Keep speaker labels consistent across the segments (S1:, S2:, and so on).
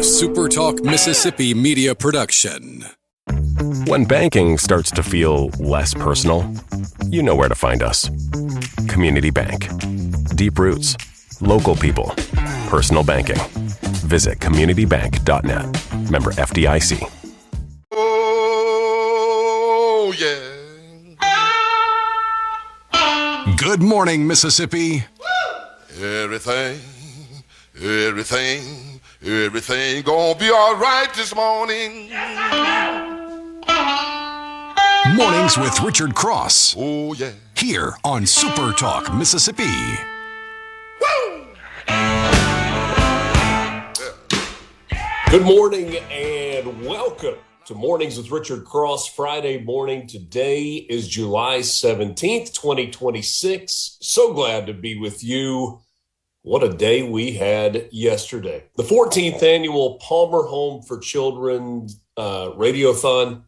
S1: SuperTalk Mississippi Media production.
S2: When banking starts to feel less personal, you know where to find us. Community Bank. Deep roots, local people, personal banking. Visit communitybank.net. Member FDIC.
S3: Oh, yeah.
S1: Good morning, Mississippi.
S3: Everything gonna be all right this morning.
S1: Mornings with Richard Cross.
S3: Oh, yeah.
S1: Here on SuperTalk Mississippi.
S4: Good morning and welcome to Mornings with Richard Cross, Friday morning. Today is July 17th, 2026. So glad to be with you. What a day we had yesterday. The 14th annual Palmer Home for Children Radiothon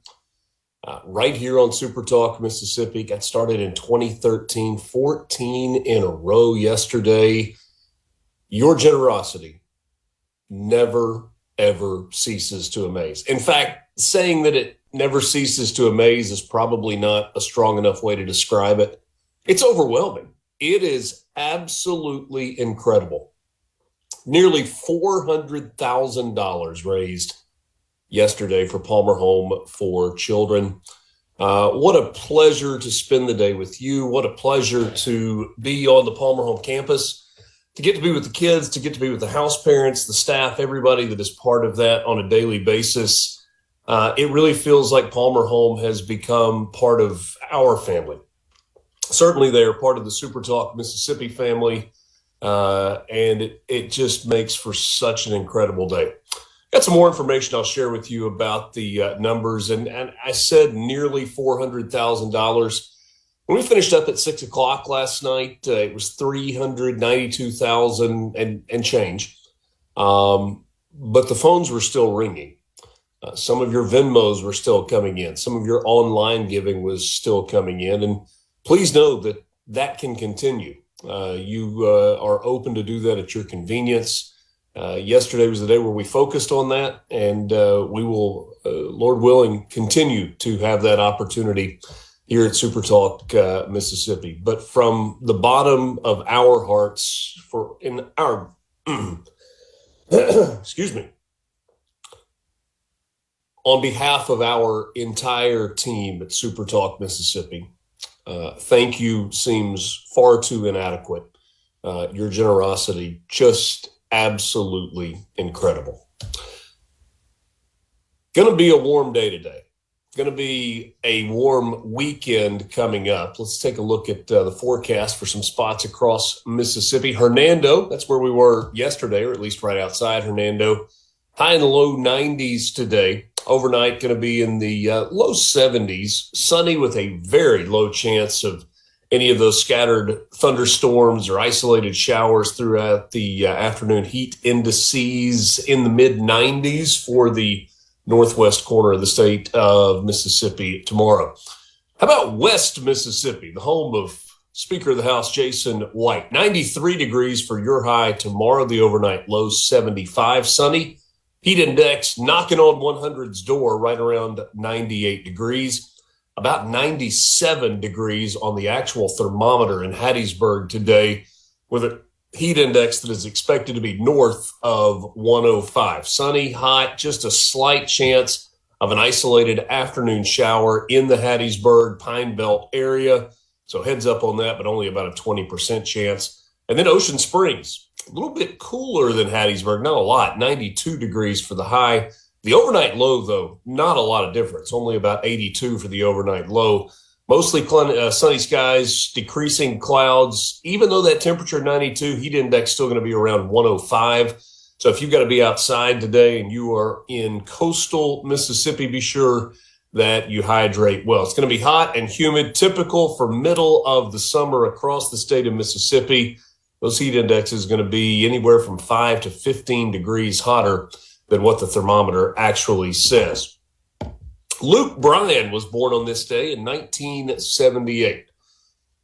S4: right here on SuperTalk Mississippi. Got started in 2013, 14 in a row yesterday. Your generosity never, ever ceases to amaze. In fact, saying that it never ceases to amaze is probably not a strong enough way to describe it. It's overwhelming. It is absolutely incredible. Nearly $400,000 raised yesterday for Palmer Home for Children. What a pleasure to spend the day with you. What a pleasure to be on the Palmer Home campus, to get to be with the kids, to get to be with the house parents, the staff, everybody that is part of that on a daily basis. It really feels like Palmer Home has become part of our family. Certainly they are part of the SuperTalk Mississippi family, and it just makes for such an incredible day. Got some more information I'll share with you about the numbers, and I said nearly $400,000. When we finished up at 6 o'clock last night, it was $392,000 and change, but the phones were still ringing. Some of your Venmos were still coming in. Some of your online giving was still coming in, and please know that that can continue. You are open to do that at your convenience. Yesterday was the day where we focused on that, and we will, Lord willing, continue to have that opportunity here at SuperTalk Mississippi. But from the bottom of our hearts, in our excuse me, on behalf of our entire team at SuperTalk Mississippi, thank you seems far too inadequate. Your generosity, just absolutely incredible. Going to be a warm day today. Going to be a warm weekend coming up. Let's take a look at the forecast for some spots across Mississippi. Hernando, that's where we were yesterday, or at least right outside Hernando. High in the low 90s today. Overnight going to be in the low 70s. Sunny with a very low chance of any of those scattered thunderstorms or isolated showers throughout the afternoon. Heat indices in the mid 90s for the northwest corner of the state of Mississippi tomorrow. How about West Mississippi, the home of Speaker of the House Jason White? 93 degrees for your high tomorrow. The overnight low 75. Sunny. Heat index knocking on 100's door right around 98 degrees. About 97 degrees on the actual thermometer in Hattiesburg today, with a heat index that is expected to be north of 105. Sunny, hot, just a slight chance of an isolated afternoon shower in the Hattiesburg Pine Belt area. So heads up on that, but only about a 20% chance. And then Ocean Springs, a little bit cooler than Hattiesburg, not a lot, 92 degrees for the high. The overnight low, though, not a lot of difference, only about 82 for the overnight low. Mostly sunny skies, decreasing clouds. Even though that temperature 92, heat index still going to be around 105. So if you've got to be outside today and you are in coastal Mississippi, be sure that you hydrate well. It's going to be hot and humid, typical for middle of the summer across the state of Mississippi. Those heat indexes are going to be anywhere from 5 to 15 degrees hotter than what the thermometer actually says. Luke Bryan was born on this day in 1978.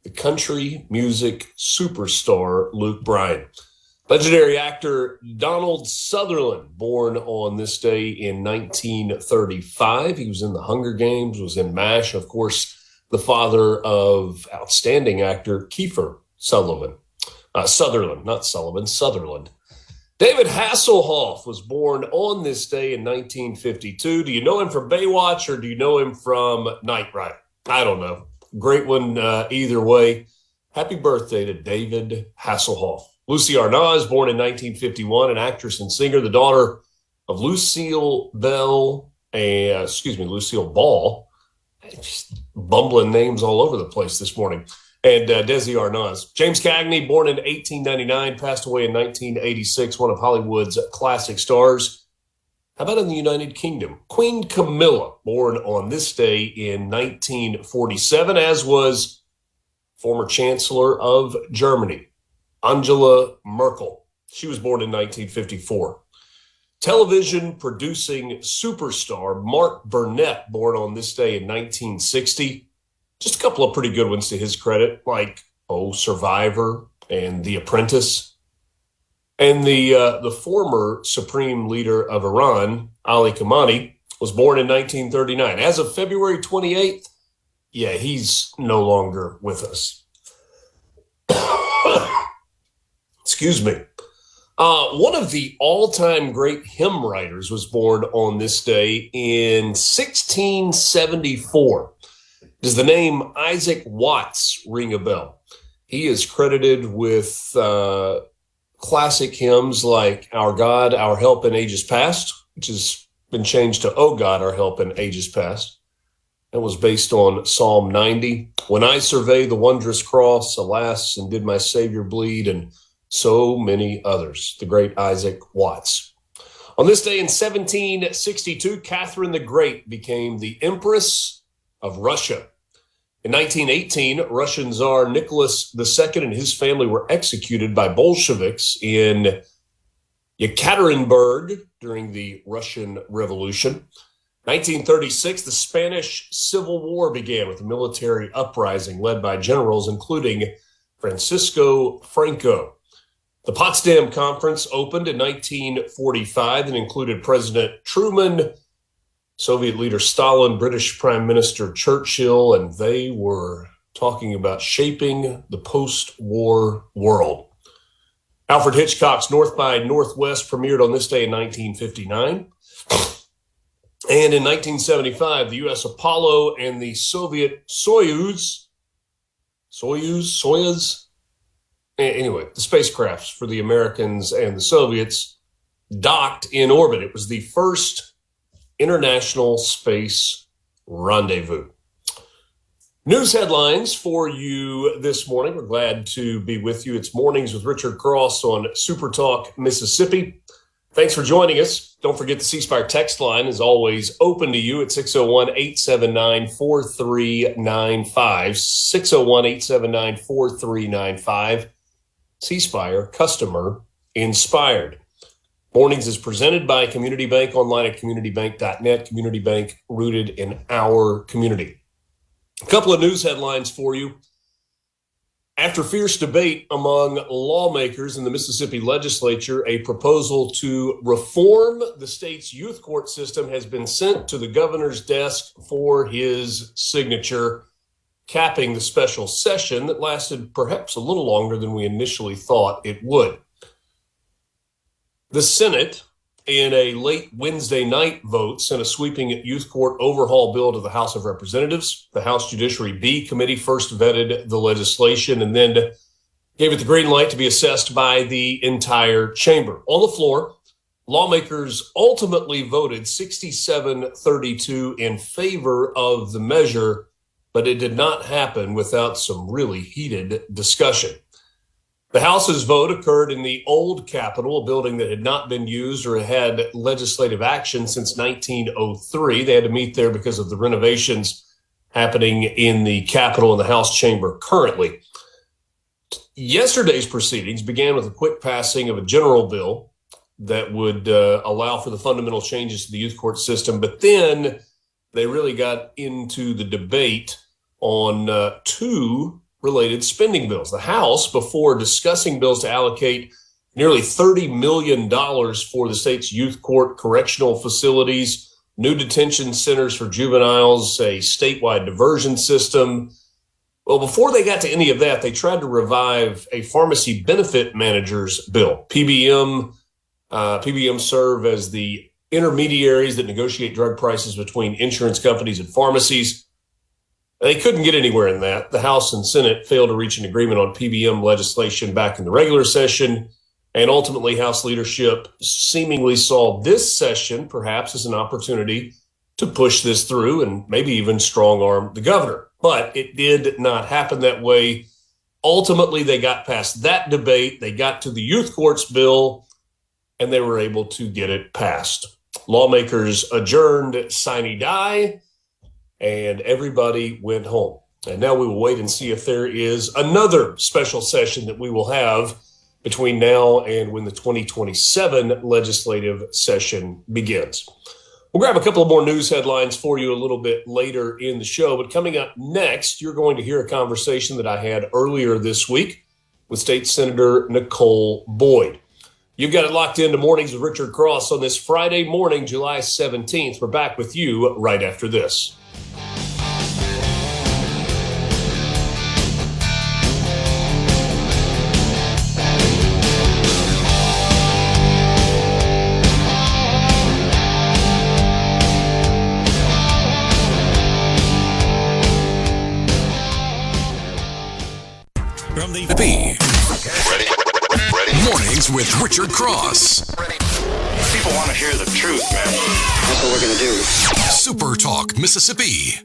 S4: The country music superstar Luke Bryan. Legendary actor Donald Sutherland, born on this day in 1935. He was in The Hunger Games, was in MASH, of course, the father of outstanding actor Kiefer Sutherland. Sutherland. David Hasselhoff was born on this day in 1952. Do you know him from Baywatch or do you know him from Knight Rider? I don't know. Great one either way. Happy birthday to David Hasselhoff. Lucy Arnaz, born in 1951, an actress and singer, the daughter of Lucille Ball. Just bumbling names all over the place this morning. And Desi Arnaz. James Cagney, born in 1899, passed away in 1986, one of Hollywood's classic stars. How about in the United Kingdom? Queen Camilla, born on this day in 1947, as was former Chancellor of Germany, Angela Merkel. She was born in 1954. Television producing superstar Mark Burnett, born on this day in 1960. Just a couple of pretty good ones to his credit, like Survivor and The Apprentice. And the former supreme leader of Iran, Ali Khamenei, was born in 1939. As of February 28th, he's no longer with us. Excuse me. One of the all-time great hymn writers was born on this day in 1674. Does the name Isaac Watts ring a bell? He is credited with classic hymns like Our God, Our Help in Ages Past, which has been changed to Oh God, Our Help in Ages Past. That was based on Psalm 90. When I survey the wondrous cross, alas, and did my Savior bleed, and so many others. The great Isaac Watts. On this day in 1762, Catherine the Great became the Empress of Russia. In 1918, Russian Tsar Nicholas II and his family were executed by Bolsheviks in Yekaterinburg during the Russian Revolution. 1936, the Spanish Civil War began with a military uprising led by generals, including Francisco Franco. The Potsdam Conference opened in 1945 and included President Truman, Soviet leader Stalin, British Prime Minister Churchill, and they were talking about shaping the post-war world. Alfred Hitchcock's North by Northwest premiered on this day in 1959. And in 1975, the U.S. Apollo and the Soviet Soyuz, anyway, the spacecrafts for the Americans and the Soviets docked in orbit. It was the first international space rendezvous. News headlines for you this morning. We're glad to be with you. It's Mornings with Richard Cross on SuperTalk Mississippi. Thanks for joining us. Don't forget the C Spire text line is always open to you at 601-879-4395. 601-879-4395. C Spire, customer inspired. Mornings is presented by Community Bank, online at communitybank.net. Community Bank, rooted in our community. A couple of news headlines for you. After fierce debate among lawmakers in the Mississippi legislature, a proposal to reform the state's youth court system has been sent to the governor's desk for his signature, capping the special session that lasted perhaps a little longer than we initially thought it would. The Senate, in a late Wednesday night vote, sent a sweeping youth court overhaul bill to the House of Representatives. The House Judiciary B Committee first vetted the legislation and then gave it the green light to be assessed by the entire chamber. On the floor, lawmakers ultimately voted 67-32 in favor of the measure, but it did not happen without some really heated discussion. The House's vote occurred in the old Capitol, a building that had not been used or had legislative action since 1903. They had to meet there because of the renovations happening in the Capitol and the House chamber currently. Yesterday's proceedings began with a quick passing of a general bill that would allow for the fundamental changes to the youth court system, but then they really got into the debate on two related spending bills. The House, before discussing bills to allocate nearly $30 million for the state's youth court correctional facilities, new detention centers for juveniles, a statewide diversion system. Well, before they got to any of that, they tried to revive a pharmacy benefit managers bill. PBM serve as the intermediaries that negotiate drug prices between insurance companies and pharmacies. They couldn't get anywhere in that. The House and Senate failed to reach an agreement on PBM legislation back in the regular session, and ultimately House leadership seemingly saw this session perhaps as an opportunity to push this through and maybe even strong-arm the governor. But it did not happen that way. Ultimately, they got past that debate. They got to the youth courts bill, and they were able to get it passed. Lawmakers adjourned sine die, and everybody went home. And now we will wait and see if there is another special session that we will have between now and when the 2027 legislative session begins. We'll grab a couple of more news headlines for you a little bit later in the show, but coming up next, you're going to hear a conversation that I had earlier this week with State Senator Nicole Boyd. You've got it locked into Mornings with Richard Cross on this Friday morning, July 17th. We're back with you right after this.
S1: From the B. Ready. Mornings with Richard Cross.
S5: People want to hear the truth, man. That's what we're going to do.
S1: SuperTalk Mississippi.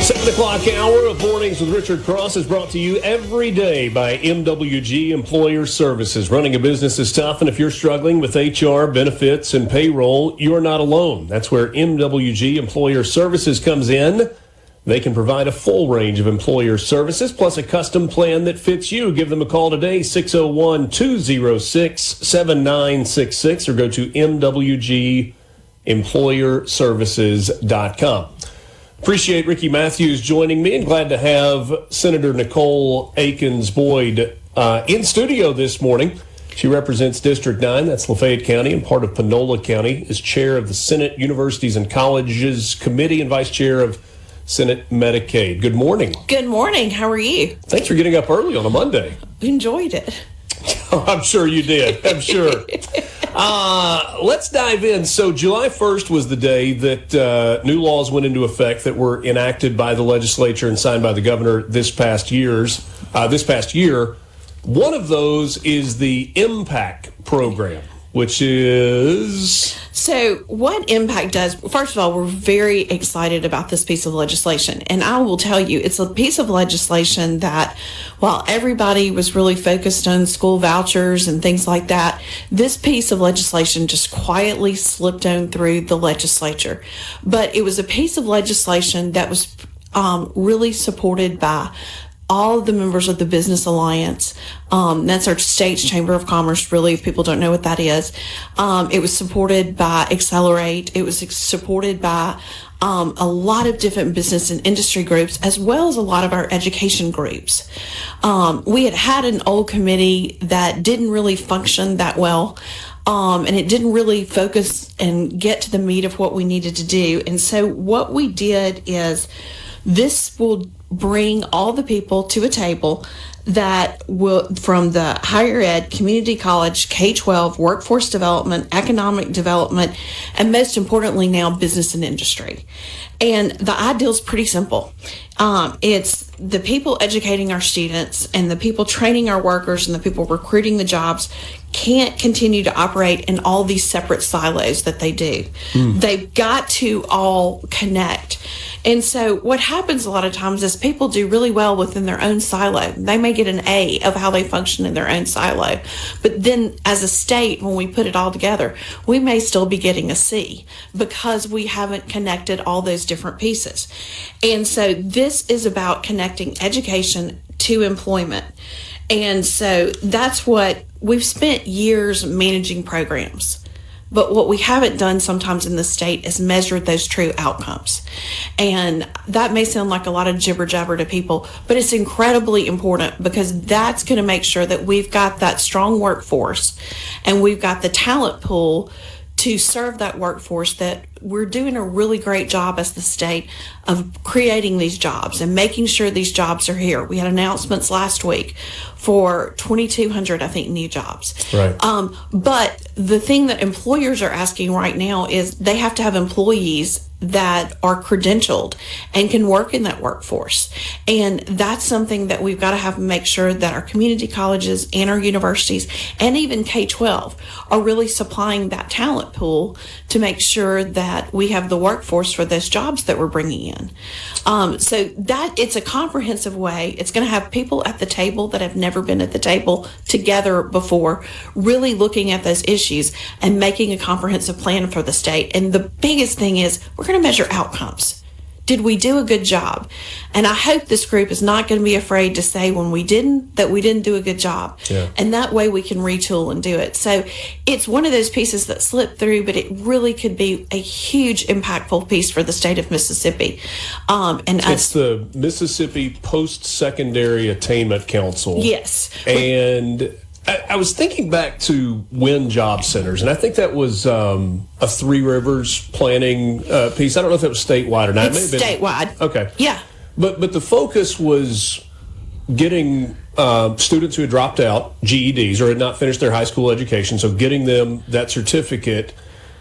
S4: 7 o'clock hour of Mornings with Richard Cross is brought to you every day by MWG Employer Services. Running a business is tough, and if you're struggling with HR, benefits, and payroll, you're not alone. That's where MWG Employer Services comes in. They can provide a full range of employer services, plus a custom plan that fits you. Give them a call today, 601-206-7966, or go to MWGEmployerServices.com. Appreciate Ricky Matthews joining me, and glad to have Senator Nicole Akins Boyd in studio this morning. She represents District 9, that's Lafayette County, and part of Panola County, is chair of the Senate Universities and Colleges Committee and vice chair of Senate Medicaid. Good morning.
S6: Good morning. How are you?
S4: Thanks for getting up early on a Monday.
S6: Enjoyed it.
S4: I'm sure you did. I'm sure. Let's dive in. So July 1st was the day that new laws went into effect that were enacted by the legislature and signed by the governor this past year. One of those is the IMPACT program, which is...
S6: So what IMPACT does, first of all, we're very excited about this piece of legislation. And I will tell you, it's a piece of legislation that, while everybody was really focused on school vouchers and things like that, this piece of legislation just quietly slipped on through the legislature. But it was a piece of legislation that was really supported by all of the members of the Business Alliance. That's our state's Chamber of Commerce, really, if people don't know what that is. It was supported by Accelerate. It was supported by a lot of different business and industry groups, as well as a lot of our education groups. We had an old committee that didn't really function that well. And it didn't really focus and get to the meat of what we needed to do. And so what we did is this will bring all the people to a table that will, from the higher ed, community college, K-12, workforce development, economic development, and most importantly now, business and industry. And the ideal is pretty simple. It's the people educating our students and the people training our workers and the people recruiting the jobs can't continue to operate in all these separate silos that they do. They've got to all connect. And so what happens a lot of times is people do really well within their own silo. They may get an A of how they function in their own silo. But then as a state, when we put it all together, we may still be getting a C because we haven't connected all those different pieces. And so this is about connecting education to employment. And so that's what we've spent years managing programs. But what we haven't done sometimes in the state is measured those true outcomes. And that may sound like a lot of jibber jabber to people, but it's incredibly important because that's going to make sure that we've got that strong workforce and we've got the talent pool to serve that workforce, that we're doing a really great job as the state of creating these jobs and making sure these jobs are here. We had announcements last week for 2,200, I think, new jobs.
S4: Right.
S6: But the thing that employers are asking right now is they have to have employees that are credentialed and can work in that workforce. And that's something that we've got to have to make sure that our community colleges and our universities and even K-12 are really supplying that talent pool to make sure that we have the workforce for those jobs that we're bringing in. So that it's a comprehensive way. It's going to have people at the table that have never been at the table together before, really looking at those issues and making a comprehensive plan for the state. And the biggest thing is we're going to measure outcomes. Did we do a good job? And I hope this group is not going to be afraid to say when we didn't, that we didn't do a good job. Yeah. And that way we can retool and do it. So it's one of those pieces that slipped through, but it really could be a huge impactful piece for the state of Mississippi. And
S4: it's the Mississippi Post-Secondary Attainment Council.
S6: Yes.
S4: And I was thinking back to WIN Job Centers, and I think that was a Three Rivers planning piece. I don't know if it was statewide or not.
S6: It's statewide.
S4: Okay.
S6: Yeah.
S4: But the focus was getting students who had dropped out, GEDs, or had not finished their high school education, so getting them that certificate,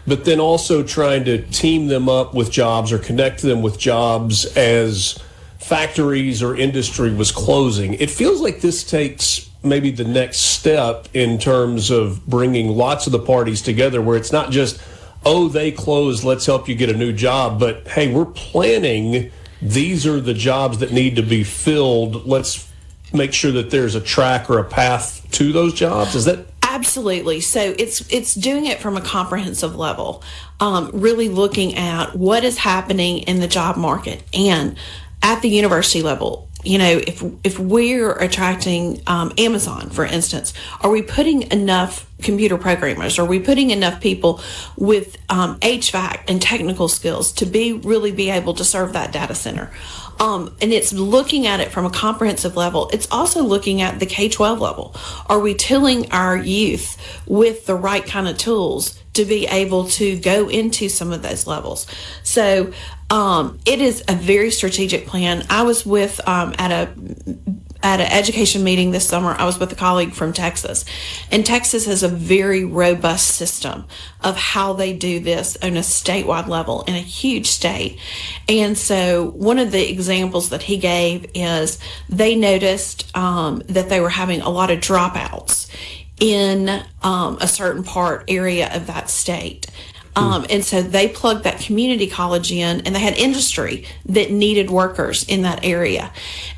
S4: but then also trying to team them up with jobs or connect them with jobs as factories or industry was closing. It feels like this takes maybe the next step in terms of bringing lots of the parties together, where it's not just, oh, they closed, let's help you get a new job, but hey, we're planning, these are the jobs that need to be filled, let's make sure that there's a track or a path to those jobs. Is that
S6: Absolutely. So it's doing it from a comprehensive level, really looking at what is happening in the job market and at the university level. You know, if we're attracting Amazon, for instance, are we putting enough computer programmers? Are we putting enough people with HVAC and technical skills to really be able to serve that data center? And it's looking at it from a comprehensive level. It's also looking at the K-12 level. Are we tilling our youth with the right kind of tools to be able to go into some of those levels? So it is a very strategic plan. I was with at an education meeting this summer. I was with a colleague from Texas, and Texas has a very robust system of how they do this on a statewide level in a huge state. And so one of the examples that he gave is they noticed that they were having a lot of dropouts in a certain area of that state. And so they plugged that community college in, and they had industry that needed workers in that area.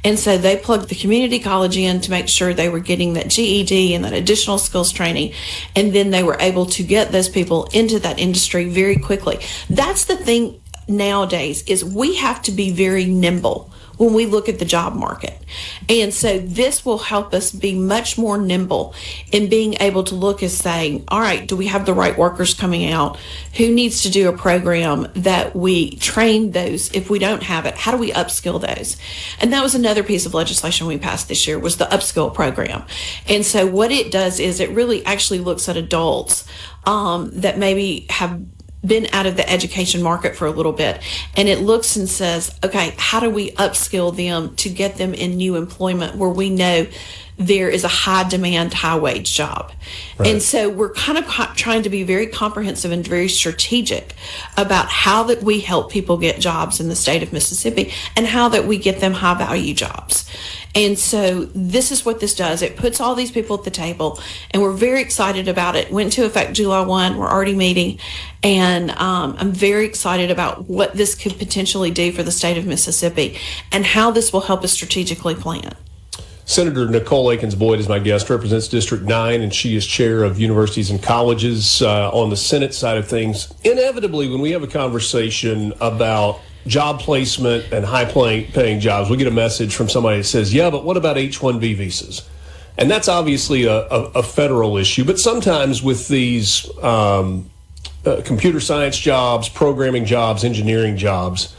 S6: And so they plugged the community college in to make sure they were getting that GED and that additional skills training. And then they were able to get those people into that industry very quickly. That's the thing nowadays, is we have to be very nimble when we look at the job market. And so this will help us be much more nimble in being able to look as saying, all right, do we have the right workers coming out? Who needs to do a program that we train those? If we don't have it, how do we upskill those? And that was another piece of legislation we passed this year, was the upskill program. And so what it does is it really actually looks at adults that maybe have been out of the education market for a little bit, and it looks and says, okay, how do we upskill them to get them in new employment where we know there is a high demand, high wage job? Right. And so we're kind of trying to be very comprehensive and very strategic about how that we help people get jobs in the state of Mississippi and how that we get them high value jobs. And so this is what this does. It puts all these people at the table, and we're very excited about it. Went into effect July 1. We're already meeting, and I'm very excited about what this could potentially do for the state of Mississippi and how this will help us strategically plan.
S4: Senator Nicole Akins-Boyd is my guest, represents District 9, and she is chair of universities and colleges on the Senate side of things. Inevitably, when we have a conversation about job placement and high-paying jobs, we get a message from somebody that says, yeah, but what about H-1B visas? And that's obviously a federal issue, but sometimes with these computer science jobs, programming jobs, engineering jobs,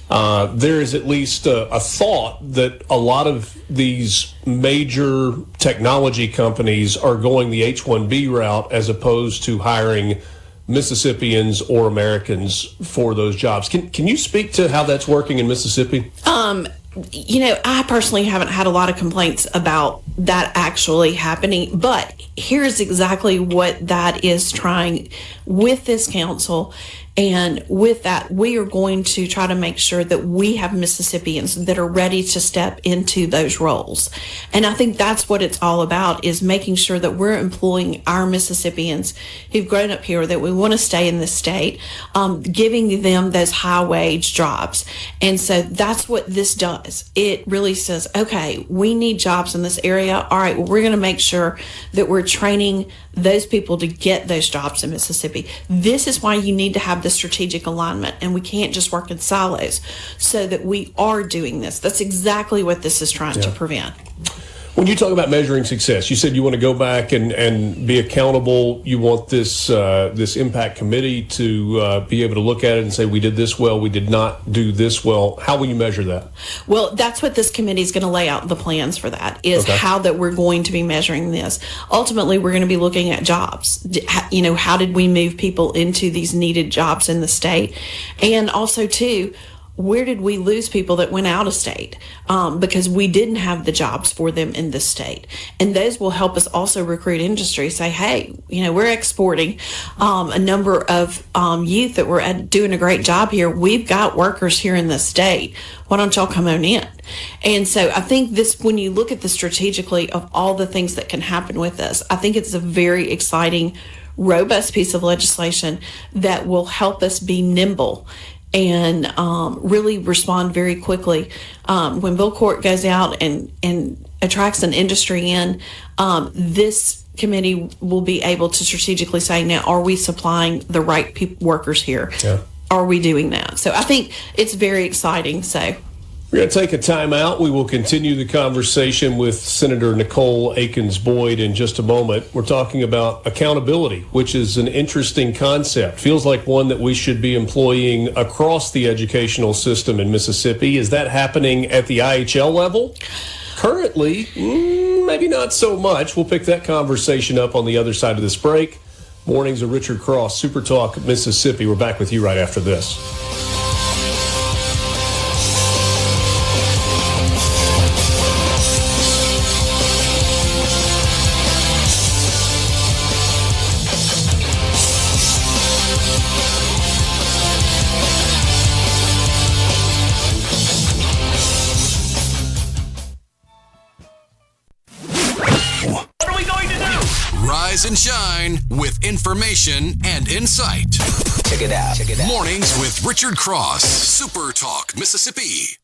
S4: there is at least a thought that a lot of these major technology companies are going the H-1B route as opposed to hiring Mississippians or Americans for those jobs. Can you speak to how that's working in Mississippi?
S6: I personally haven't had a lot of complaints about that actually happening, but here's exactly what that is trying with this council. And with that, we are going to try to make sure that we have Mississippians that are ready to step into those roles. And I think that's what it's all about, is making sure that we're employing our Mississippians who've grown up here, that we want to stay in this state, giving them those high wage jobs. And so that's what this does. It really says, okay, we need jobs in this area. All right, well, we're going to make sure that we're training those people to get those jobs in Mississippi. This is why you need to have the strategic alignment, and we can't just work in silos, so that we are doing this. That's exactly what this is trying to prevent.
S4: When you talk about measuring success, you said you want to go back and be accountable. You want this impact committee to be able to look at it and say, we did this well, we did not do this well. How will you measure that? Well,
S6: that's what this committee is going to lay out the plans for, that is how that we're going to be measuring this. Ultimately, we're going to be looking at jobs. How did we move people into these needed jobs in the state? And also, too, where did we lose people that went out of state because we didn't have the jobs for them in the state? And those will help us also recruit industry. Say, hey, we're exporting a number of youth that were doing a great job here. We've got workers here in the state. Why don't y'all come on in? And so I think this, when you look at the strategically of all the things that can happen with this, I think it's a very exciting, robust piece of legislation that will help us be nimble and really respond very quickly. When Bill Court goes out and attracts an industry in, this committee will be able to strategically say, now, are we supplying the right workers here?
S4: Yeah.
S6: Are we doing that? So I think it's very exciting. So
S4: we're going to take a time out. We will continue the conversation with Senator Nicole Akins-Boyd in just a moment. We're talking about accountability, which is an interesting concept. Feels like one that we should be employing across the educational system in Mississippi. Is that happening at the IHL level? Currently, maybe not so much. We'll pick that conversation up on the other side of this break. Mornings of Richard Cross, SuperTalk Mississippi. We're back with you right after this.
S1: Rise and shine with information and insight.
S7: Check it out.
S1: Mornings with Richard Cross, Super Talk, Mississippi.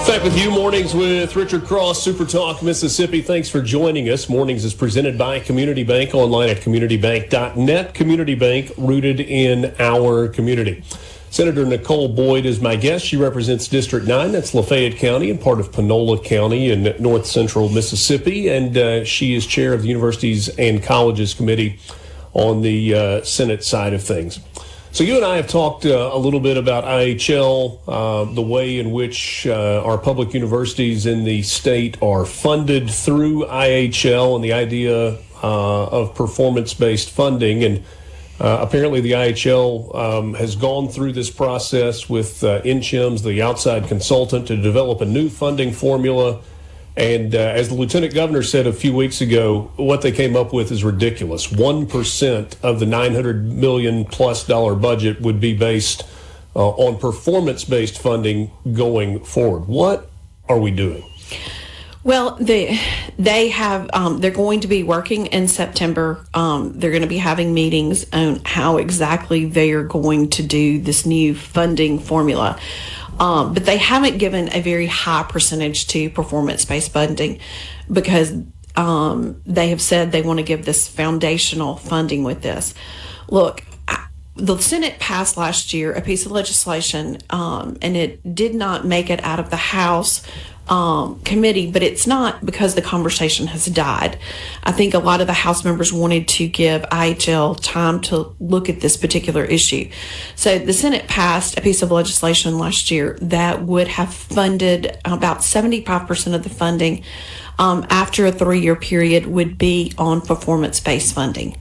S4: Back with you, Mornings with Richard Cross, Super Talk, Mississippi. Thanks for joining us. Mornings is presented by Community Bank, online at communitybank.net. Community Bank, rooted in our community. Senator Nicole Boyd is my guest. She represents District 9, that's Lafayette County, and part of Panola County in north central Mississippi. And she is chair of the Universities and Colleges Committee on the Senate side of things. So you and I have talked a little bit about IHL, the way in which our public universities in the state are funded through IHL, and the idea of performance-based funding. And apparently the IHL has gone through this process with NCHIMS, the outside consultant, to develop a new funding formula. And as the lieutenant governor said a few weeks ago, what they came up with is ridiculous. 1% of the $900 million plus budget would be based on performance-based funding going forward. What are we doing?
S6: Well, they have, they're going to be working in September. They're going to be having meetings on how exactly they are going to do this new funding formula. But they haven't given a very high percentage to performance-based funding because they have said they want to give this foundational funding with this. Look, the Senate passed last year a piece of legislation, and it did not make it out of the House committee, but it's not because the conversation has died. I think a lot of the House members wanted to give IHL time to look at this particular issue. So the Senate passed a piece of legislation last year that would have funded about 75% of the funding after a 3-year period would be on performance-based funding.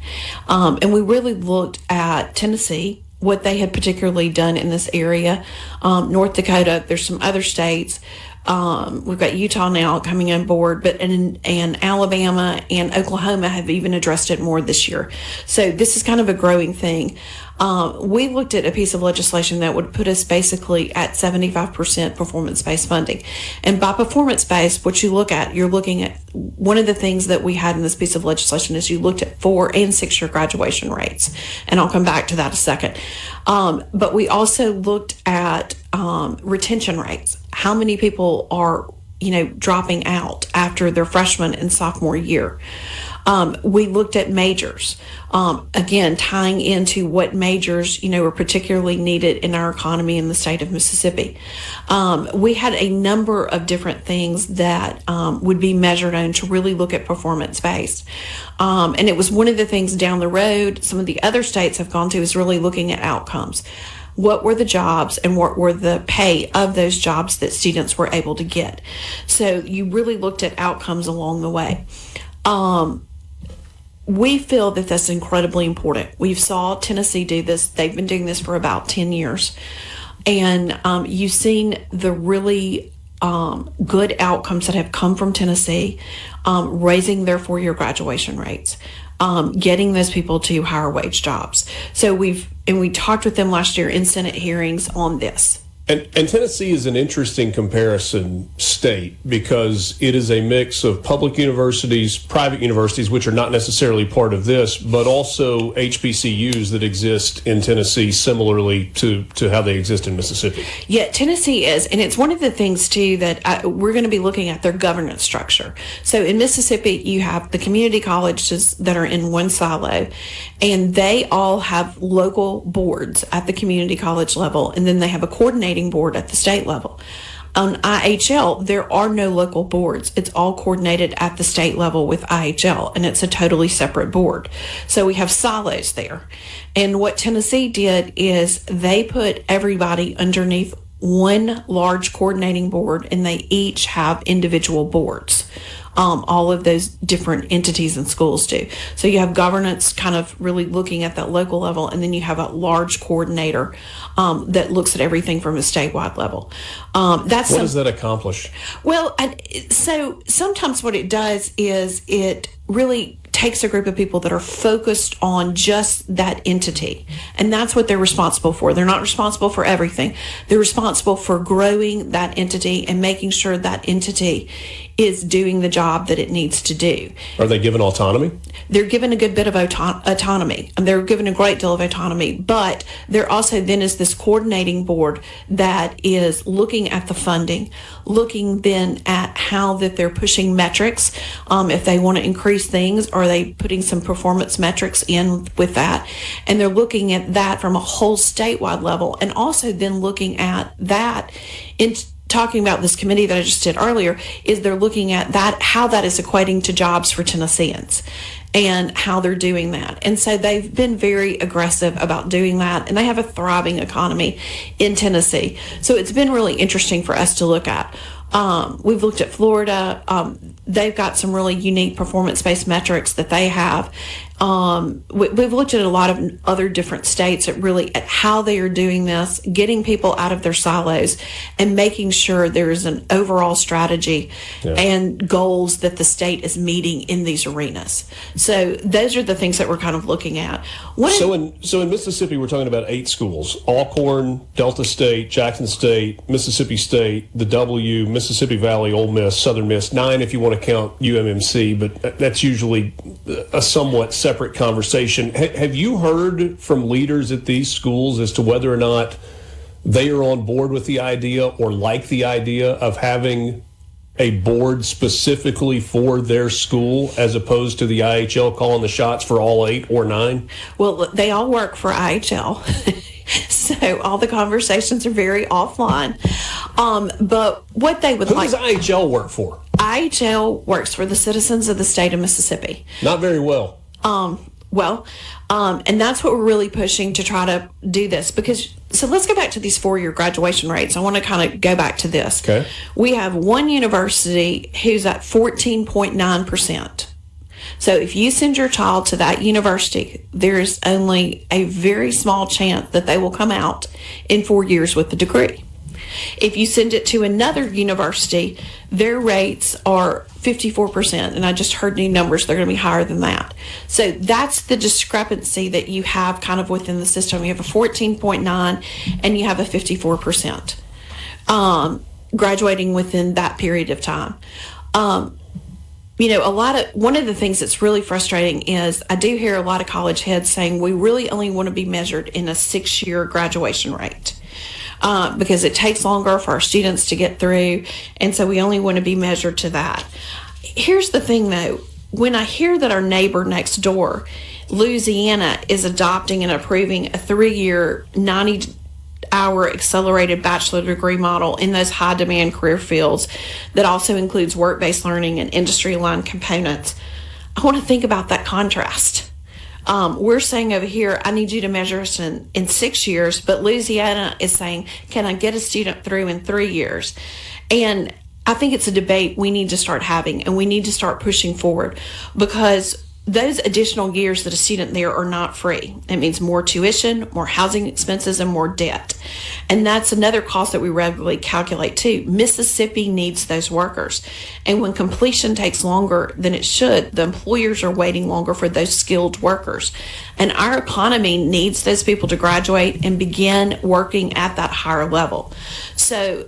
S6: And we really looked at Tennessee, what they had particularly done in this area. North Dakota, there's some other states. We've got Utah now coming on board, but and Alabama and Oklahoma have even addressed it more this year. So this is kind of a growing thing. We looked at a piece of legislation that would put us basically at 75% performance-based funding. And by performance-based, what you're looking at, one of the things that we had in this piece of legislation is you looked at 4- and 6-year graduation rates. And I'll come back to that in a second. But we also looked at retention rates. How many people are, dropping out after their freshman and sophomore year? We looked at majors, again, tying into what majors, were particularly needed in our economy in the state of Mississippi. We had a number of different things that would be measured on to really look at performance-based. And it was one of the things down the road some of the other states have gone to is really looking at outcomes. What were the jobs and what were the pay of those jobs that students were able to get? So you really looked at outcomes along the way. We feel that that's incredibly important. We've saw Tennessee do this. They've been doing this for about 10 years. And you've seen the really good outcomes that have come from Tennessee, raising their 4-year graduation rates, getting those people to higher wage jobs. So we talked with them last year in Senate hearings on this.
S4: And Tennessee is an interesting comparison state because it is a mix of public universities, private universities, which are not necessarily part of this, but also HBCUs that exist in Tennessee similarly to how they exist in Mississippi.
S6: Yeah, Tennessee is, and it's one of the things, too, that we're going to be looking at their governance structure. So in Mississippi, you have the community colleges that are in one silo, and they all have local boards at the community college level, and then they have a coordinating board at the state level. On IHL, there are no local boards. It's all coordinated at the state level with IHL, and it's a totally separate board. So we have silos there. And what Tennessee did is they put everybody underneath one large coordinating board, and they each have individual boards. All of those different entities and schools do. So you have governance kind of really looking at that local level, and then you have a large coordinator that looks at everything from a statewide level. What
S4: does that accomplish?
S6: Well, so sometimes what it does is it really takes a group of people that are focused on just that entity. And that's what they're responsible for. They're not responsible for everything. They're responsible for growing that entity and making sure that entity is doing the job that it needs to do.
S4: Are they given autonomy?
S6: They're given a good bit of autonomy, and they're given a great deal of autonomy, but there also then is this coordinating board that is looking at the funding, looking then at how that they're pushing metrics. If they want to increase things, are they putting some performance metrics in with that? And they're looking at that from a whole statewide level, and also then looking at that in talking about this committee that I just did earlier, is they're looking at that, how that is equating to jobs for Tennesseans and how they're doing that. And so they've been very aggressive about doing that, and they have a thriving economy in Tennessee. So it's been really interesting for us to look at. We've looked at Florida. They've got some really unique performance-based metrics that they have. We've looked at a lot of other different states at how they are doing this, getting people out of their silos and making sure there is an overall strategy and goals that the state is meeting in these arenas. So those are the things that we're kind of looking at.
S4: So in Mississippi, we're talking about 8 schools: Alcorn, Delta State, Jackson State, Mississippi State, the W, Mississippi Valley, Ole Miss, Southern Miss, 9 if you want to count UMMC, but that's usually a somewhat separate conversation. Have you heard from leaders at these schools as to whether or not they are on board with the idea or like the idea of having a board specifically for their school as opposed to the IHL calling the shots for all 8 or 9?
S6: Well, they all work for IHL. So all the conversations are very offline. But what they would
S4: Who does IHL work for?
S6: IHL works for the citizens of the state of Mississippi.
S4: Not very well.
S6: And that's what we're really pushing to try to do this so let's go back to these 4-year graduation rates. I want to kind of go back to this.
S4: Okay.
S6: We have one university who's at 14.9%. So if you send your child to that university, there's only a very small chance that they will come out in 4 years with a degree. If you send it to another university, their rates are 54%, and I just heard new numbers, they're going to be higher than that. So that's the discrepancy that you have kind of within the system. You have a 14.9 and you have a 54% graduating within that period of time. One of the things that's really frustrating is I do hear a lot of college heads saying we really only want to be measured in a 6-year graduation rate. Because it takes longer for our students to get through, and so we only want to be measured to that. Here's the thing, though. When I hear that our neighbor next door, Louisiana, is adopting and approving a 3-year, 90-hour accelerated bachelor degree model in those high-demand career fields that also includes work-based learning and industry-aligned components, I want to think about that contrast. We're saying over here, I need you to measure us in 6 years, but Louisiana is saying, can I get a student through in 3 years? And I think it's a debate we need to start having, and we need to start pushing forward, because those additional years that a student there are not free. It means more tuition, more housing expenses, and more debt. And that's another cost that we regularly calculate too. Mississippi needs those workers. And when completion takes longer than it should, the employers are waiting longer for those skilled workers. And our economy needs those people to graduate and begin working at that higher level. So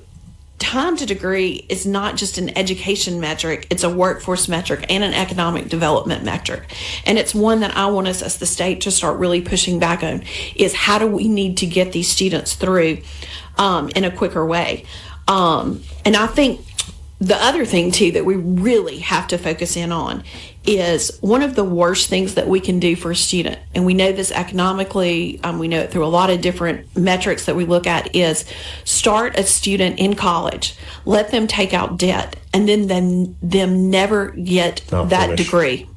S6: time to degree is not just an education metric, it's a workforce metric and an economic development metric. And it's one that I want us as the state to start really pushing back on, is how do we need to get these students through in a quicker way. And I think the other thing too that we really have to focus in on is one of the worst things that we can do for a student, and we know this economically, we know it through a lot of different metrics that we look at, is start a student in college, let them take out debt, and then them never get that degree.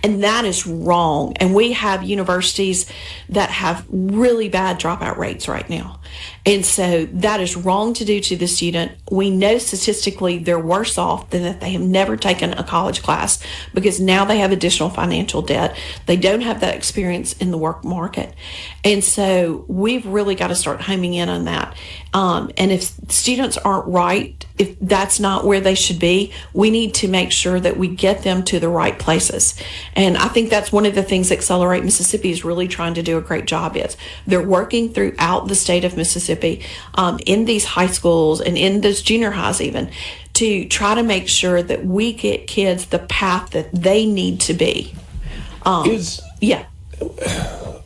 S6: And that is wrong. And we have universities that have really bad dropout rates right now. And so that is wrong to do to the student. We know statistically they're worse off than if they have never taken a college class, because now they have additional financial debt. They don't have that experience in the work market. And so we've really got to start homing in on that. And if students aren't right, if that's not where they should be, we need to make sure that we get them to the right places. And I think that's one of the things Accelerate Mississippi is really trying to do a great job is. They're working throughout the state of Mississippi, in these high schools and in those junior highs even, to try to make sure that we get kids the path that they need to be.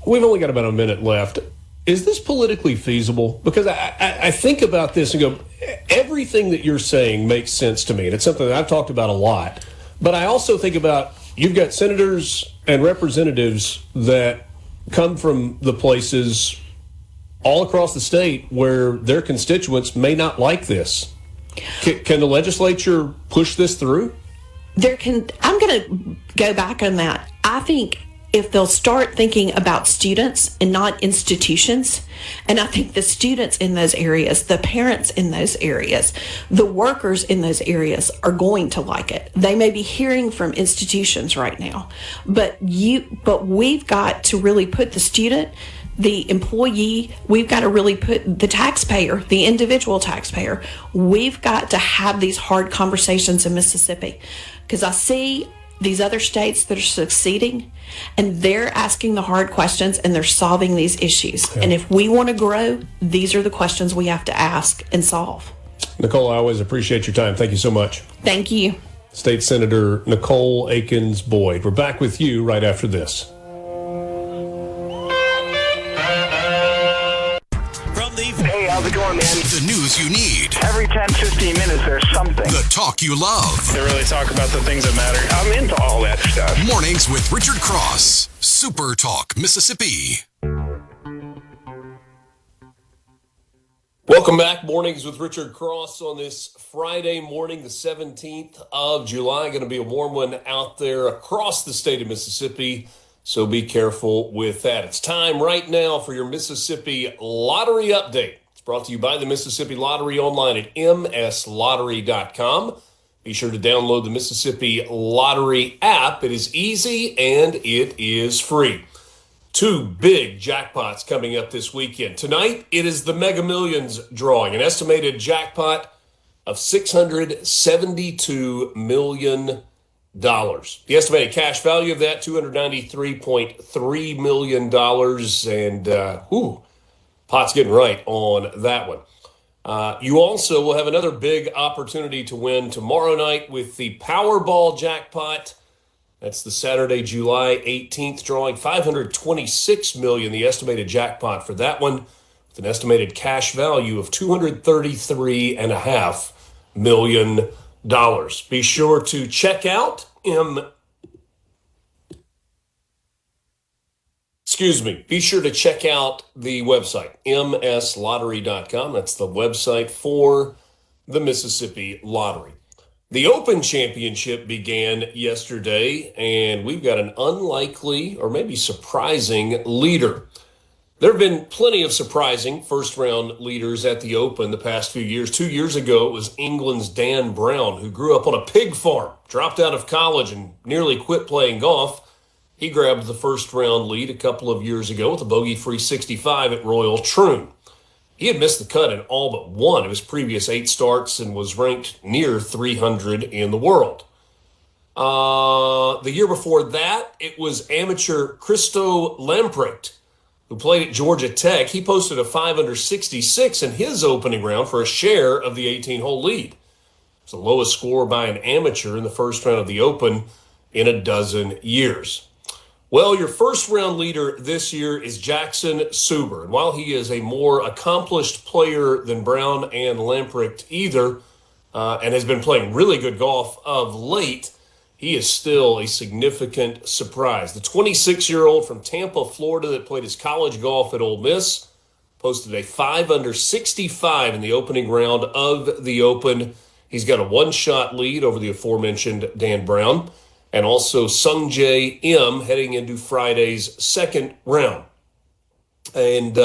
S4: We've only got about a minute left. Is this politically feasible? Because I think about this and go, everything that you're saying makes sense to me. And it's something that I've talked about a lot. But I also think about, you've got senators and representatives that come from the places all across the state where their constituents may not like this. Can the legislature push this through?
S6: I'm going to go back on that. I think if they'll start thinking about students and not institutions, and I think the students in those areas, the parents in those areas, the workers in those areas are going to like it. They may be hearing from institutions right now, but we've got to really put the student, the employee, we've got to really put the taxpayer, the individual taxpayer, we've got to have these hard conversations in Mississippi, because I see these other states that are succeeding, and they're asking the hard questions and they're solving these issues. Yeah. And if we want to grow, these are the questions we have to ask and solve.
S4: Nicole, I always appreciate your time. Thank you so much.
S6: Thank you.
S4: State Senator Nicole Akins Boyd. We're back with you right after this.
S5: Hey, how's it going, man?
S1: The news you need.
S5: Every 10, 15 minutes, there's something.
S1: The talk you love.
S7: They really talk about the things that matter.
S5: I'm into all that stuff.
S1: Mornings with Richard Cross. Super Talk Mississippi.
S4: Welcome back. Mornings with Richard Cross on this Friday morning, the 17th of July. Going to be a warm one out there across the state of Mississippi, so be careful with that. It's time right now for your Mississippi Lottery Update. It's brought to you by the Mississippi Lottery online at mslottery.com. Be sure to download the Mississippi Lottery app. It is easy and it is free. Two big jackpots coming up this weekend. Tonight, it is the Mega Millions drawing, an estimated jackpot of $672 million. The estimated cash value of that, $293.3 million. And, pot's getting right on that one. You also will have another big opportunity to win tomorrow night with the Powerball jackpot. That's the Saturday, July 18th drawing, $526 million, the estimated jackpot for that one, with an estimated cash value of $233.5 million. Be sure to check out Be sure to check out the website, mslottery.com. That's the website for the Mississippi Lottery. The Open Championship began yesterday, and we've got an unlikely or maybe surprising leader. There have been plenty of surprising first-round leaders at the Open the past few years. 2 years ago, it was England's Dan Brown, who grew up on a pig farm, dropped out of college, and nearly quit playing golf. He grabbed the first-round lead a couple of years ago with a bogey-free 65 at Royal Troon. He had missed the cut in all but one of his previous 8 starts and was ranked near 300 in the world. The year before that, it was amateur Christo Lamprecht, who played at Georgia Tech. He posted a 5 under 66 in his opening round for a share of the 18-hole lead. It's the lowest score by an amateur in the first round of the Open in a dozen years. Well, your first-round leader this year is Jackson Suber. And while he is a more accomplished player than Brown and Lamprecht either, and has been playing really good golf of late, he is still a significant surprise. The 26-year-old from Tampa, Florida, that played his college golf at Ole Miss, posted a 5 under 65 in the opening round of the Open. He's got a one-shot lead over the aforementioned Dan Brown, and also Sung Jae Im heading into Friday's second round. And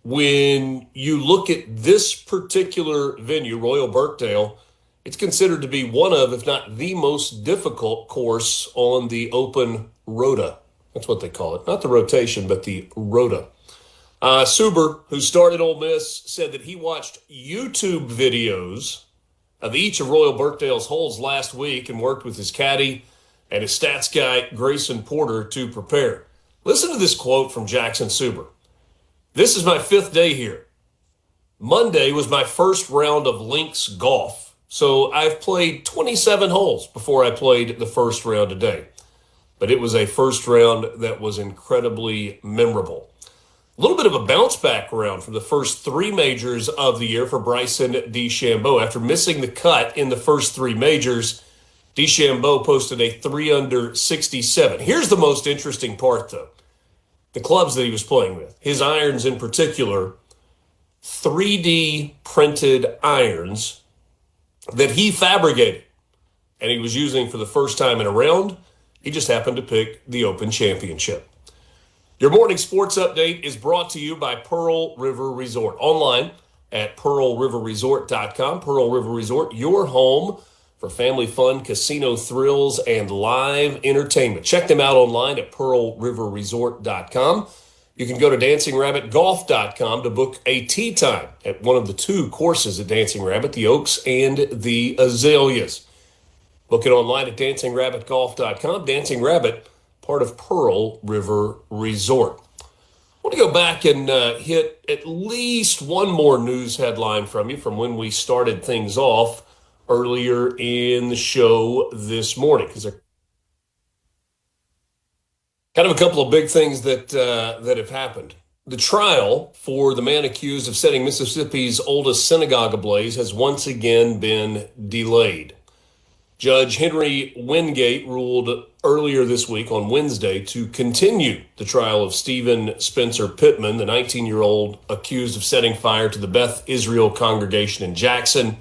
S4: when you look at this particular venue, Royal Birkdale, it's considered to be one of, if not the most difficult course on the Open Rota. That's what they call it. Not the rotation, but the Rota. Suber, who started Ole Miss, said that he watched YouTube videos of each of Royal Birkdale's holes last week and worked with his caddy and his stats guy, Grayson Porter, to prepare. Listen to this quote from Jackson Suber. "This is my 5th day here. Monday was my first round of links golf, so I've played 27 holes before I played the first round today. But it was a first round that was incredibly memorable." A little bit of a bounce-back round from the first 3 majors of the year for Bryson DeChambeau. After missing the cut in the first 3 majors, DeChambeau posted a 3 under 67. Here's the most interesting part, though. The clubs that he was playing with, his irons in particular, 3D printed irons that he fabricated, and he was using for the first time in a round. He just happened to pick the Open Championship. Your morning sports update is brought to you by Pearl River Resort. Online at pearlriverresort.com. Pearl River Resort, your home for family fun, casino thrills, and live entertainment. Check them out online at pearlriverresort.com. You can go to dancingrabbitgolf.com to book a tee time at one of the 2 courses at Dancing Rabbit, the Oaks and the Azaleas. Book it online at dancingrabbitgolf.com. Dancing Rabbit, part of Pearl River Resort. I want to go back and hit at least one more news headline from you from when we started things off earlier in the show this morning, because there are kind of a couple of big things that have happened. The trial for the man accused of setting Mississippi's oldest synagogue ablaze has once again been delayed. Judge Henry Wingate ruled earlier this week on Wednesday to continue the trial of Stephen Spencer Pittman, the 19-year-old accused of setting fire to the Beth Israel congregation in Jackson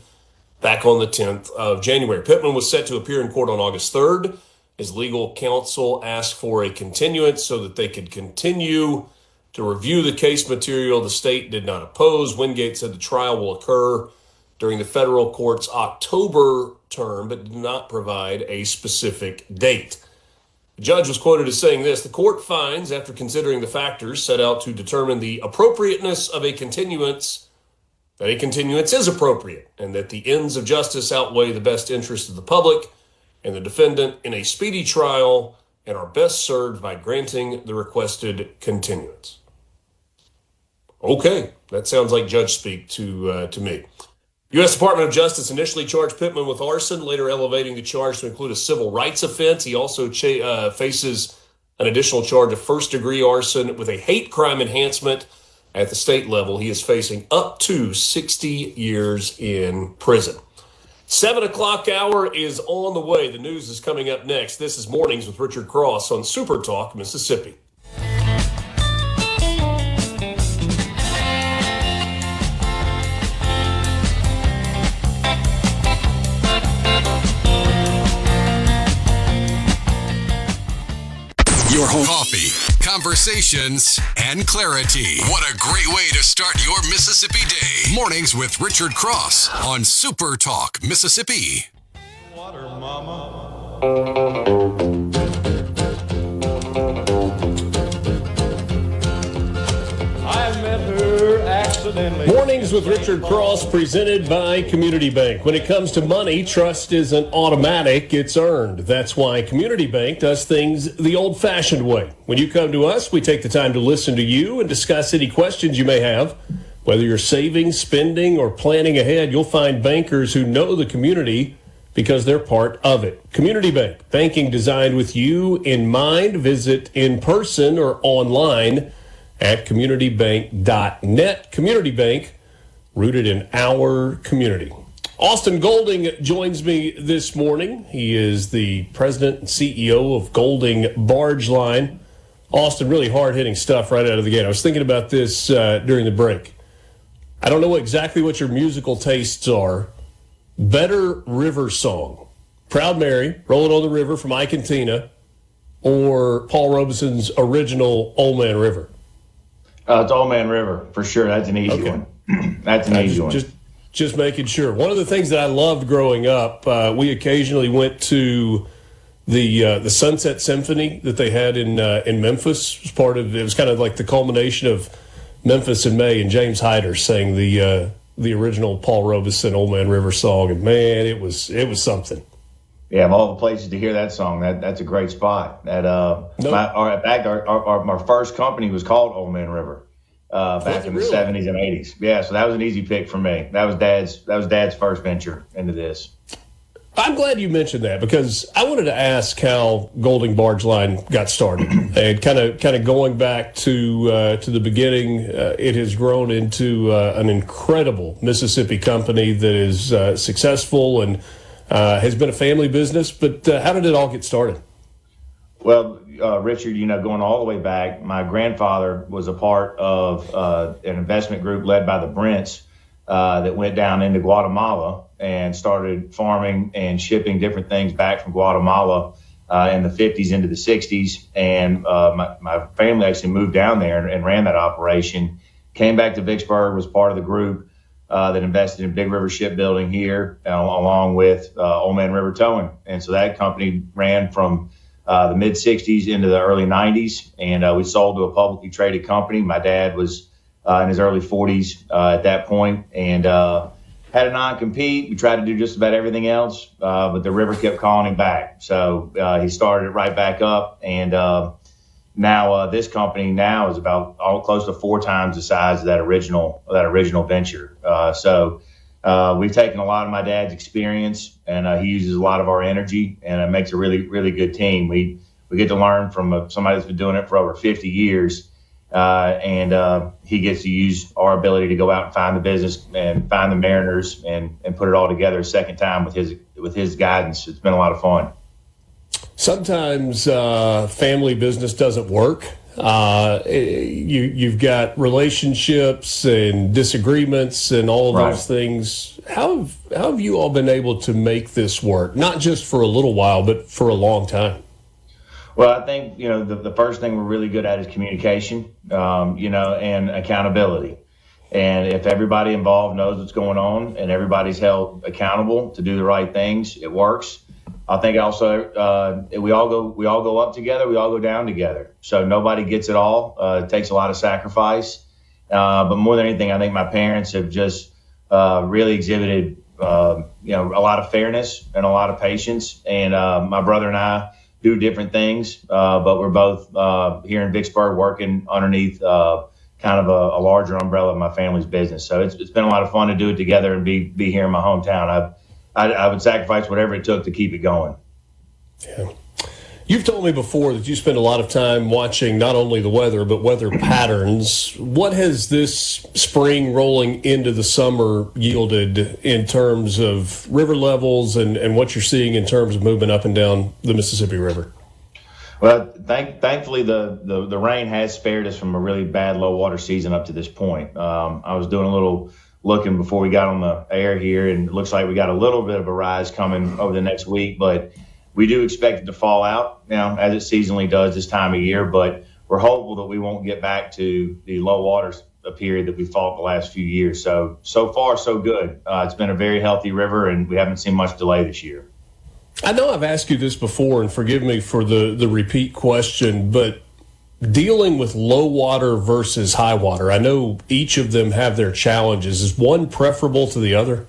S4: back on the 10th of January. Pittman was set to appear in court on August 3rd. His legal counsel asked for a continuance so that they could continue to review the case material. The state did not oppose. Wingate said the trial will occur during the federal court's October term, but did not provide a specific date. The judge was quoted as saying this: "The court finds, after considering the factors set out to determine the appropriateness of a continuance, that a continuance is appropriate and that the ends of justice outweigh the best interest of the public and the defendant in a speedy trial and are best served by granting the requested continuance." Okay, that sounds like judge speak to me. U.S. Department of Justice initially charged Pittman with arson, later elevating the charge to include a civil rights offense. He also faces an additional charge of first-degree arson with a hate crime enhancement. At the state level, he is facing up to 60 years in prison. 7 o'clock hour is on the way. The news is coming up next. This is Mornings with Richard Cross on SuperTalk Mississippi.
S1: Your home. Coffee, conversations, and clarity. What a great way to start your Mississippi day. Mornings with Richard Cross on Super Talk Mississippi.
S7: Water, mama. I met her accidentally.
S4: Mornings with Richard Cross presented by Community Bank. When it comes to money, trust isn't automatic, it's earned. That's why Community Bank does things the old-fashioned way. When you come to us, we take the time to listen to you and discuss any questions you may have. Whether you're saving, spending, or planning ahead, you'll find bankers who know the community because they're part of it. Community Bank, banking designed with you in mind. Visit in person or online at communitybank.net. Community Bank, rooted in our community. Austin Golding joins me this morning. He is the president and CEO of Golding Barge Line. Austin, really hard-hitting stuff right out of the gate. I was thinking about this during the break. I don't know exactly what your musical tastes are. Better river song, Proud Mary, Rolling on the River from Ike and Tina, or Paul Robeson's original Old Man River?
S8: It's Old Man River, for sure. That's an easy one. That's an easy one.
S4: Just making sure. One of the things that I loved growing up, we occasionally went to the Sunset Symphony that they had in Memphis. It was kind of like the culmination of Memphis in May, and James Hyder sang the original Paul Robeson Old Man River song, and man, it was something.
S8: Yeah, of all the places to hear that song, that's a great spot. Our first company was called Old Man River back in the 70s and 80s. Yeah, so that was an easy pick for me. That was Dad's first venture into this.
S4: I'm glad you mentioned that because I wanted to ask how Golding Barge Line got started, and kind of going back to the beginning. It has grown into an incredible Mississippi company that is successful and has been a family business. But how did it all get started?
S8: Well, Richard, going all the way back, my grandfather was a part of an investment group led by the Brents that went down into Guatemala and started farming and shipping different things back from Guatemala in the 50s into the 60s. And my family actually moved down there and ran that operation, came back to Vicksburg, was part of the group that invested in Big River Shipbuilding here, along with Old Man River Towing. And so that company ran from the mid-60s into the early 90s, and we sold to a publicly traded company. My dad was in his early 40s at that point, and had a non-compete. We tried to do just about everything else, but the river kept calling him back. So he started it right back up, and now this company now is about close to 4 times the size of that original venture. So we've taken a lot of my dad's experience, and he uses a lot of our energy, and it makes a really, really good team. We get to learn from somebody that's been doing it for over 50 years, and he gets to use our ability to go out and find the business and find the Mariners and put it all together a second time with his guidance. It's been a lot of fun.
S4: Sometimes family business doesn't work. You've got relationships and disagreements and all of those things. How have you all been able to make this work? Not just for a little while, but for a long time.
S8: Well, I think, the first thing we're really good at is communication, and accountability. And if everybody involved knows what's going on and everybody's held accountable to do the right things, it works. I think also we all go up together, we all go down together. So nobody gets it all. It takes a lot of sacrifice. But more than anything, I think my parents have just really exhibited, a lot of fairness and a lot of patience. And my brother and I do different things, but we're both here in Vicksburg working underneath kind of a larger umbrella of my family's business. So it's been a lot of fun to do it together and be here in my hometown. I would sacrifice whatever it took to keep it going.
S4: Yeah. You've told me before that you spend a lot of time watching not only the weather, but weather patterns. What has this spring rolling into the summer yielded in terms of river levels and what you're seeing in terms of movement up and down the Mississippi River?
S8: Well, thankfully, the rain has spared us from a really bad low water season up to this point. I was doing a little looking before we got on the air here, and it looks like we got a little bit of a rise coming over the next week, but we do expect it to fall out now, as it seasonally does this time of year, but we're hopeful that we won't get back to the low water period that we fought the last few years. So far, so good. It's been a very healthy river, and we haven't seen much delay this year.
S4: I know I've asked you this before, and forgive me for the repeat question, but dealing with low water versus high water, I know each of them have their challenges. Is one preferable to the other?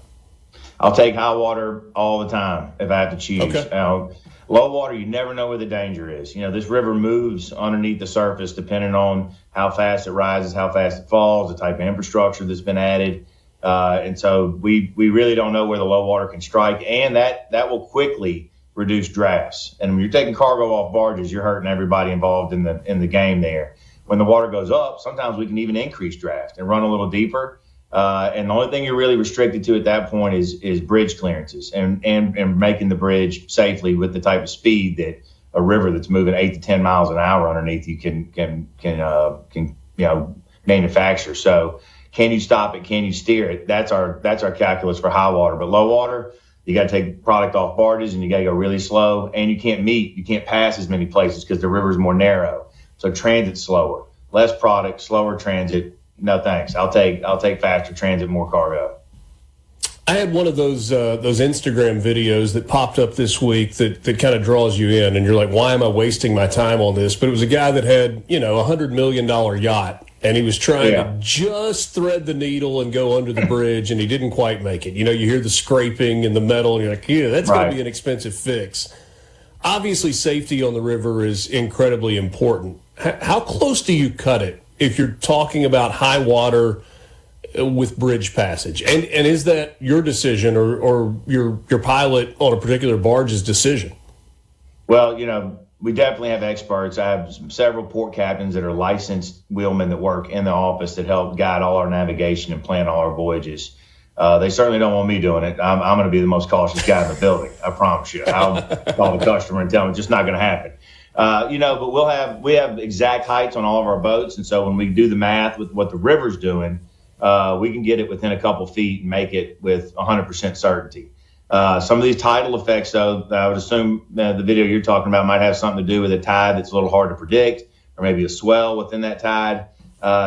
S8: I'll take high water all the time if I have to choose.
S4: Okay.
S8: Low water, you never know where the danger is. This river moves underneath the surface depending on how fast it rises, how fast it falls, the type of infrastructure that's been added. And so we really don't know where the low water can strike, and that will quickly reduce drafts. And when you're taking cargo off barges, you're hurting everybody involved in the game there. When the water goes up, sometimes we can even increase draft and run a little deeper. And the only thing you're really restricted to at that point is bridge clearances and making the bridge safely with the type of speed that a river that's moving 8 to 10 miles an hour underneath you can manufacture. So can you stop it? Can you steer it? That's our calculus for high water. But low water, you got to take product off barges and you got to go really slow, and you can't pass as many places because the river is more narrow. So transit's slower, less product, slower transit. No thanks. I'll take faster transit, more cargo.
S4: I had one of those Instagram videos that popped up this week that kind of draws you in, and you're like, why am I wasting my time on this? But it was a guy that had, $100 million yacht, and he was trying to just thread the needle and go under the bridge, and he didn't quite make it. You hear the scraping and the metal, and you're like, yeah, that's going to be an expensive fix. Obviously, safety on the river is incredibly important. How close do you cut it if you're talking about high water with bridge passage? And is that your decision or your pilot on a particular barge's decision?
S8: Well, we definitely have experts. I have several port captains that are licensed wheelmen that work in the office that help guide all our navigation and plan all our voyages. They certainly don't want me doing it. I'm going to be the most cautious guy in the building. I promise you. I'll call the customer and tell them it's just not going to happen. But we have exact heights on all of our boats, and so when we do the math with what the river's doing, we can get it within a couple feet and make it with 100% certainty. Some of these tidal effects, though, I would assume the video you're talking about might have something to do with a tide that's a little hard to predict, or maybe a swell within that tide.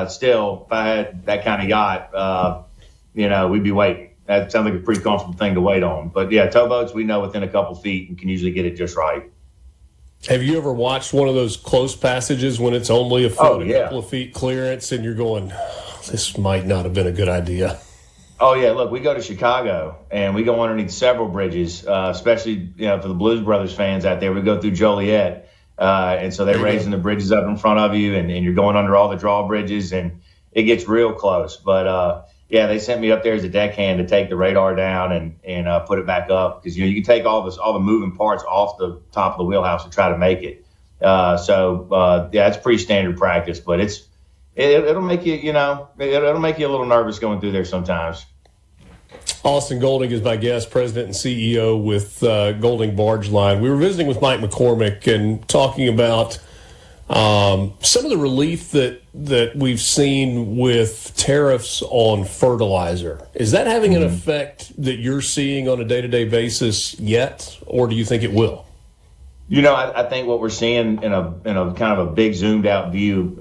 S8: Still, if I had that kind of yacht, we'd be waiting. That sounds like a pretty comfortable thing to wait on. But yeah, towboats, we know within a couple feet and can usually get it just right.
S4: Have you ever watched one of those close passages when it's only a couple of feet clearance and you're going, this might not have been a good idea?
S8: Oh, yeah. Look, we go to Chicago and we go underneath several bridges, especially for the Blues Brothers fans out there. We go through Joliet. And so they're raising the bridges up in front of you and you're going under all the drawbridges and it gets real close. But, they sent me up there as a deckhand to take the radar down and put it back up because you can take all the moving parts off the top of the wheelhouse to try to make it. It's pretty standard practice, but it's it'll make you, it'll make you a little nervous going through there sometimes.
S4: Austin Golding is my guest, president and CEO with Golding Barge Line. We were visiting with Mike McCormick and talking about some of the relief that we've seen with tariffs on fertilizer. Is that having an effect that you're seeing on a day-to-day basis yet, or do you think it will?
S8: I think what we're seeing in a kind of a big zoomed out view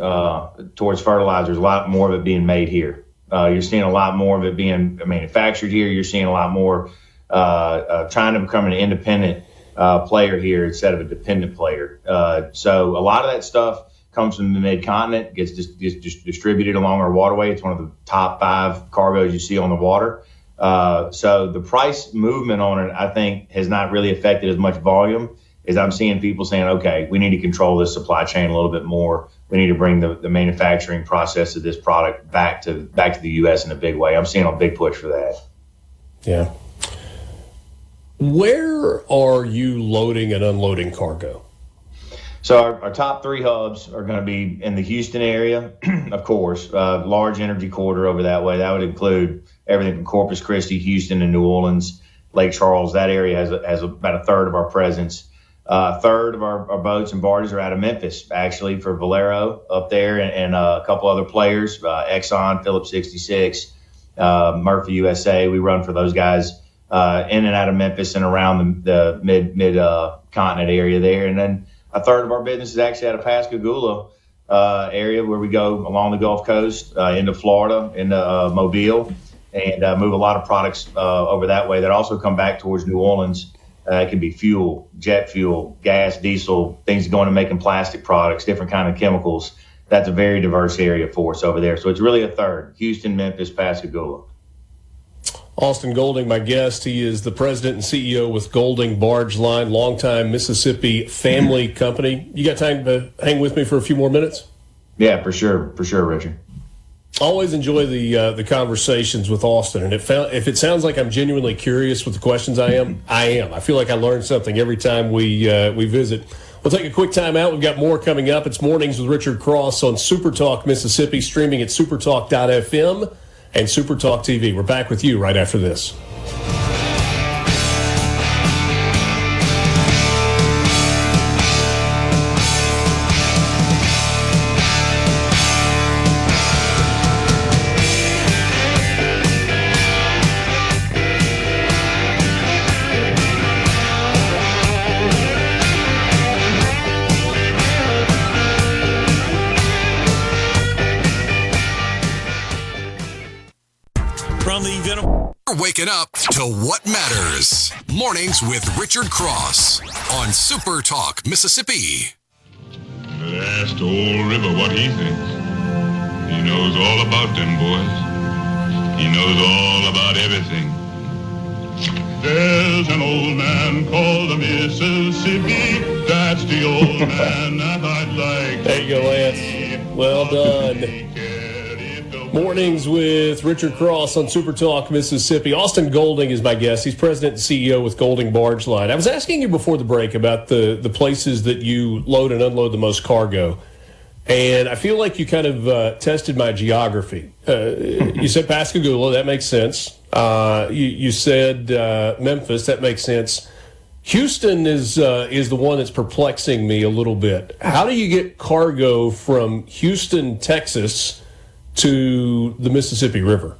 S8: towards fertilizers, a lot more of it being made here. You're seeing a lot more of it being manufactured here. You're seeing a lot more trying to become an independent player here instead of a dependent player. So a lot of that stuff comes from the mid-continent, gets distributed along our waterway. It's one of the top 5 cargoes you see on the water. So the price movement on it, I think, has not really affected as much volume as I'm seeing people saying, okay, we need to control this supply chain a little bit more. We need to bring the manufacturing process of this product back to the U.S. in a big way. I'm seeing a big push for that.
S4: Yeah. Where are you loading and unloading cargo?
S8: So our top 3 hubs are going to be in the Houston area, of course, large energy corridor over that way. That would include everything from Corpus Christi, Houston, and New Orleans, Lake Charles. That area has about a third of our presence. A third of our boats and barges are out of Memphis, actually, for Valero up there and a couple other players, Exxon, Phillips 66, Murphy USA. We run for those guys in and out of Memphis and around the mid-continent area there. And then a third of our business is actually out of Pascagoula area, where we go along the Gulf Coast into Florida, into Mobile, and move a lot of products over that way that also come back towards New Orleans. It can be fuel, jet fuel, gas, diesel, things going to making plastic products, different kind of chemicals. That's a very diverse area for us over there. So it's really a third: Houston, Memphis, Pascagoula.
S4: Austin Golding, my guest. He is the president and CEO with Golding Barge Line, longtime Mississippi family company. You got time to hang with me for a few more minutes?
S8: Yeah, for sure, Richard.
S4: Always enjoy the conversations with Austin, and if it sounds like I'm genuinely curious with the questions, I am. I feel like I learn something every time we visit. We'll take a quick time out. We've got more coming up. It's Mornings with Richard Cross on SuperTalk Mississippi, streaming at supertalk.fm and SuperTalk TV. We're back with you right after this.
S1: Waking up to what matters. Mornings with Richard Cross on SuperTalk Mississippi.
S9: Ask the old river what he thinks. He knows all about them boys. He knows all about everything. There's an old man called the Mississippi. That's the old man that I'd like.
S4: There you go, Lance. Well done. Mornings with Richard Cross on SuperTalk Mississippi. Austin Golding is my guest. He's president and CEO with Golding Barge Line. I was asking you before the break about the places that you load and unload the most cargo, and I feel like you kind of tested my geography. You said Pascagoula, that makes sense. You said Memphis, that makes sense. Houston is the one that's perplexing me a little bit. How do you get cargo from Houston, Texas, to the Mississippi River?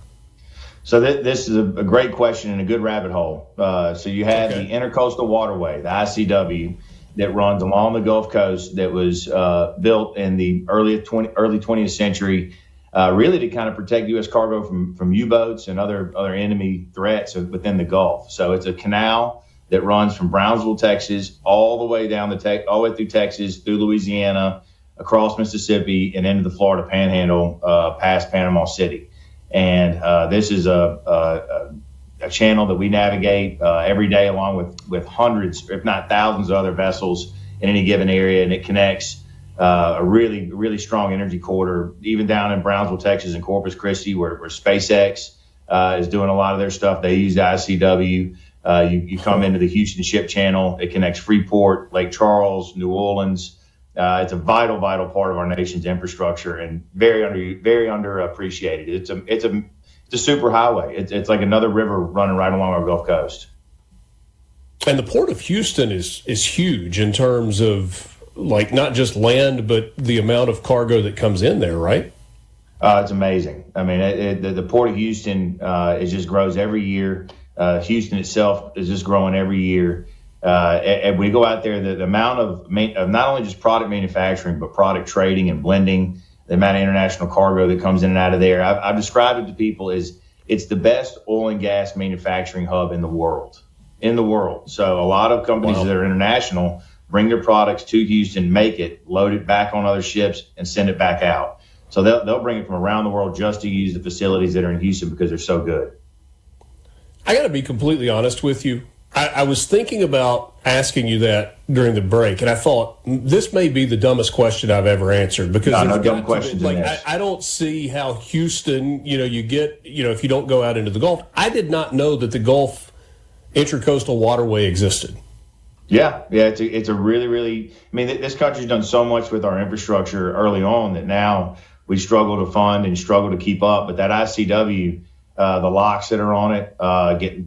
S8: So this is a great question and a good rabbit hole. So you have the Intercoastal Waterway, the ICW, that runs along the Gulf Coast, that was built in the early 20th century, really to kind of protect U.S. cargo from U-boats and other enemy threats within the Gulf. So it's a canal that runs from Brownsville, Texas, all the way down all the way through Texas, through Louisiana, across Mississippi, and into the Florida Panhandle, past Panama City. And this is a channel that we navigate every day, along with hundreds, if not thousands, of other vessels in any given area. And it connects a really, really strong energy corridor, even down in Brownsville, Texas, and Corpus Christi, where SpaceX is doing a lot of their stuff. They use the ICW. You come into the Houston Ship Channel. It connects Freeport, Lake Charles, New Orleans, It's a vital part of our nation's infrastructure and very underappreciated. It's a super highway. It's like another river running right along our Gulf Coast.
S4: And the Port of Houston is huge in terms of, like, not just land, but the amount of cargo that comes in there, right?
S8: It's amazing. I mean, the Port of Houston it just grows every year. Houston itself is just growing every year. And we go out there, the amount of not only just product manufacturing, but product trading and blending, the amount of international cargo that comes in and out of there. I've described it to people as it's the best oil and gas manufacturing hub in the world. So a lot of companies that are international bring their products to Houston, make it, load it back on other ships, and send it back out. So they'll bring it from around the world just to use the facilities that are in Houston because they're so good.
S4: I got to be completely honest with you. I was thinking about asking you that during the break, and I thought this may be the dumbest question I've ever answered because
S8: no dumb questions.
S4: I don't see how Houston, you get, if you don't go out into the Gulf. I did not know that the Gulf Intracoastal Waterway existed.
S8: Yeah, it's a really. I mean, this country's done so much with our infrastructure early on that now we struggle to fund and struggle to keep up. But that ICW. The locks that are on it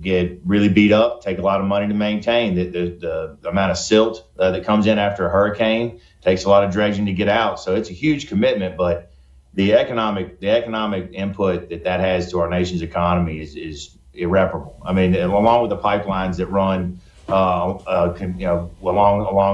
S8: get really beat up, take a lot of money to maintain. The amount of silt that comes in after a hurricane takes a lot of dredging to get out. So it's a huge commitment, but the economic input that has to our nation's economy is irreparable. I mean, along with the pipelines that run along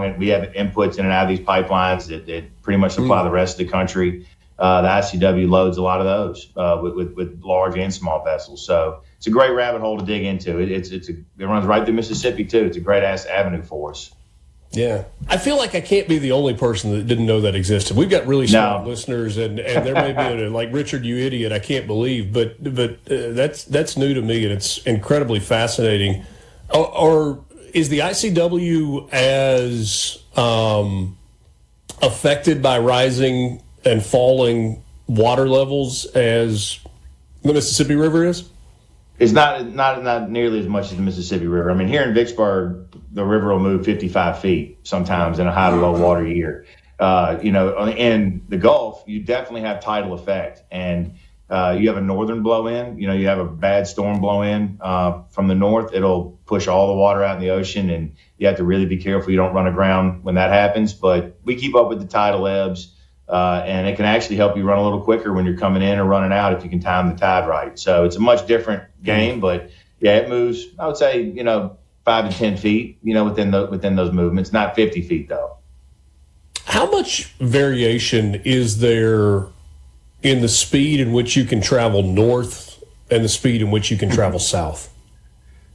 S8: it, we have inputs in and out of these pipelines that pretty much supply the rest of the country. The ICW loads a lot of those with large and small vessels. So it's a great rabbit hole to dig into. It runs right through Mississippi, too. It's a great ass avenue for us.
S4: Yeah. I feel like I can't be the only person that didn't know that existed. We've got really smart listeners, and there may be like, Richard, you idiot, I can't believe. But that's new to me, and it's incredibly fascinating. Or is the ICW as affected by rising and falling water levels as the Mississippi River is?
S8: It's not nearly as much as the Mississippi River. I mean, here in Vicksburg, the river will move 55 feet sometimes in a high to low water year. In the Gulf, you definitely have tidal effect, and you have a northern blow in. You have a bad storm blow in from the north. It'll push all the water out in the ocean, and you have to really be careful you don't run aground when that happens. But we keep up with the tidal ebbs. And it can actually help you run a little quicker when you're coming in or running out if you can time the tide right. So it's a much different game, but yeah, it moves, I would say, 5 to 10 feet, within those movements, not 50 feet though.
S4: How much variation is there in the speed in which you can travel north and the speed in which you can travel south?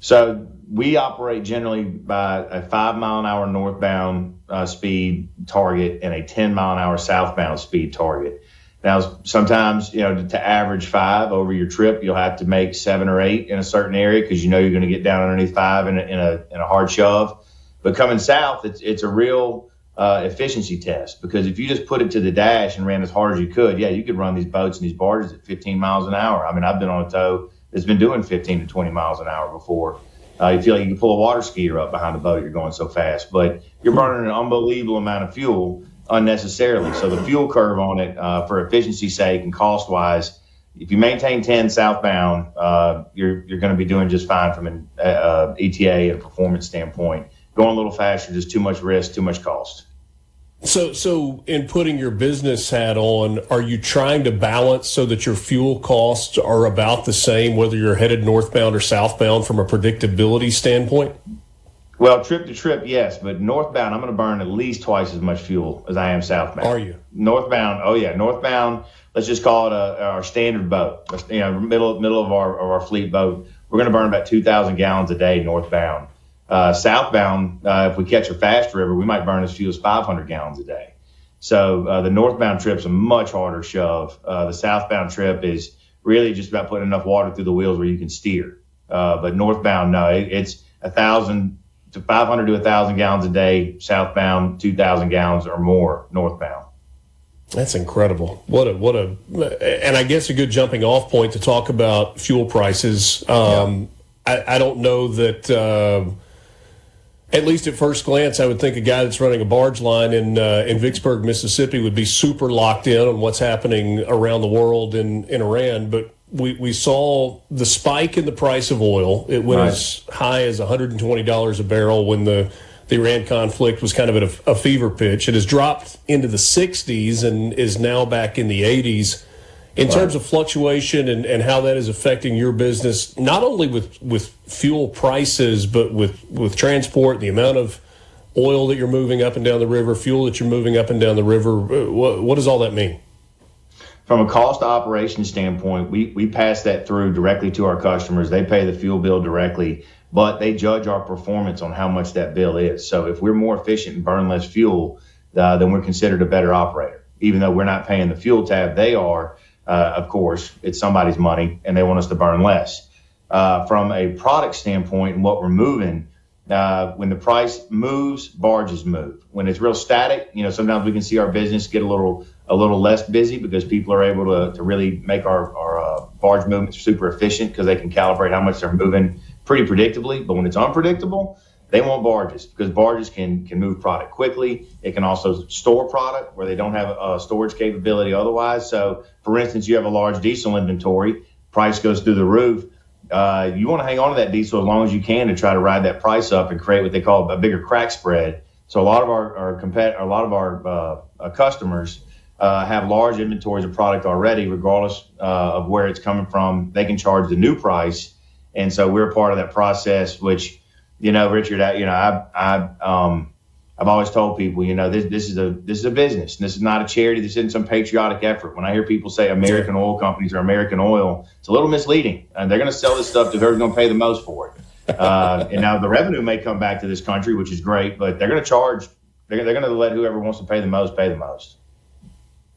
S4: So
S8: we operate generally by a 5 mile an hour northbound speed target and a 10 mile an hour southbound speed target. Now, sometimes, to average 5 over your trip, you'll have to make 7 or 8 in a certain area because you're going to get down underneath 5 in a hard shove. But coming south, it's a real efficiency test because if you just put it to the dash and ran as hard as you could, you could run these boats and these barges at 15 miles an hour. I mean, I've been on a tow that's been doing 15 to 20 miles an hour before. You feel like you can pull a water skier up behind the boat. You're going so fast, but you're burning an unbelievable amount of fuel unnecessarily. So the fuel curve on it, for efficiency's sake and cost wise, if you maintain 10 southbound, you're going to be doing just fine from an ETA and performance standpoint. Going a little faster, just too much risk, too much cost.
S4: So in putting your business hat on, are you trying to balance so that your fuel costs are about the same, whether you're headed northbound or southbound from a predictability standpoint?
S8: Well, trip to trip, yes, but northbound, I'm going to burn at least twice as much fuel as I am southbound.
S4: Are you?
S8: Northbound, oh yeah, northbound, let's just call it our standard boat, middle of our fleet boat. We're going to burn about 2,000 gallons a day northbound. Southbound, if we catch a fast river, we might burn as few as 500 gallons a day. So the northbound trip's a much harder shove. The southbound trip is really just about putting enough water through the wheels where you can steer. But northbound, no, it's 500 to 1,000 gallons a day. Southbound, 2,000 gallons or more northbound.
S4: That's incredible. What a, and I guess a good jumping off point to talk about fuel prices. I don't know that. At least at first glance, I would think a guy that's running a barge line in Vicksburg, Mississippi, would be super locked in on what's happening around the world in Iran. But we saw the spike in the price of oil. It went as high as $120 a barrel when the Iran conflict was kind of at a fever pitch. It has dropped into the 60s and is now back in the 80s. In terms of fluctuation and how that is affecting your business, not only with fuel prices, but with transport, the amount of oil that you're moving up and down the river, fuel that you're moving up and down the river, what does all that mean?
S8: From a cost operation standpoint, we pass that through directly to our customers. They pay the fuel bill directly, but they judge our performance on how much that bill is. So if we're more efficient and burn less fuel, then we're considered a better operator. Even though we're not paying the fuel tab, they are. Of course, it's somebody's money, and they want us to burn less. From a product standpoint and what we're moving, when the price moves, barges move. When it's real static, sometimes we can see our business get a little less busy because people are able to really make our barge movements super efficient because they can calibrate how much they're moving pretty predictably. But when it's unpredictable, they want barges because barges can move product quickly. It can also store product where they don't have a storage capability otherwise. So, for instance, you have a large diesel inventory, price goes through the roof. You want to hang on to that diesel as long as you can to try to ride that price up and create what they call a bigger crack spread. So a lot of our customers have large inventories of product already, regardless of where it's coming from. They can charge the new price, and so we're a part of that process, which. Richard, I've always told people, this is a business. This is not a charity. This isn't some patriotic effort. When I hear people say American oil companies or American oil, it's a little misleading. And they're going to sell this stuff to whoever's going to pay the most for it. And now the revenue may come back to this country, which is great, but they're going to charge. They're going to let whoever wants to pay the most pay the most.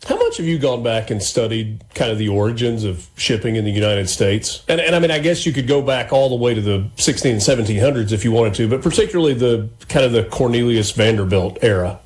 S4: How much have you gone back and studied kind of the origins of shipping in the United States? And I mean, I guess you could go back all the way to the 16 and 1700s if you wanted to, but particularly the kind of the Cornelius Vanderbilt era.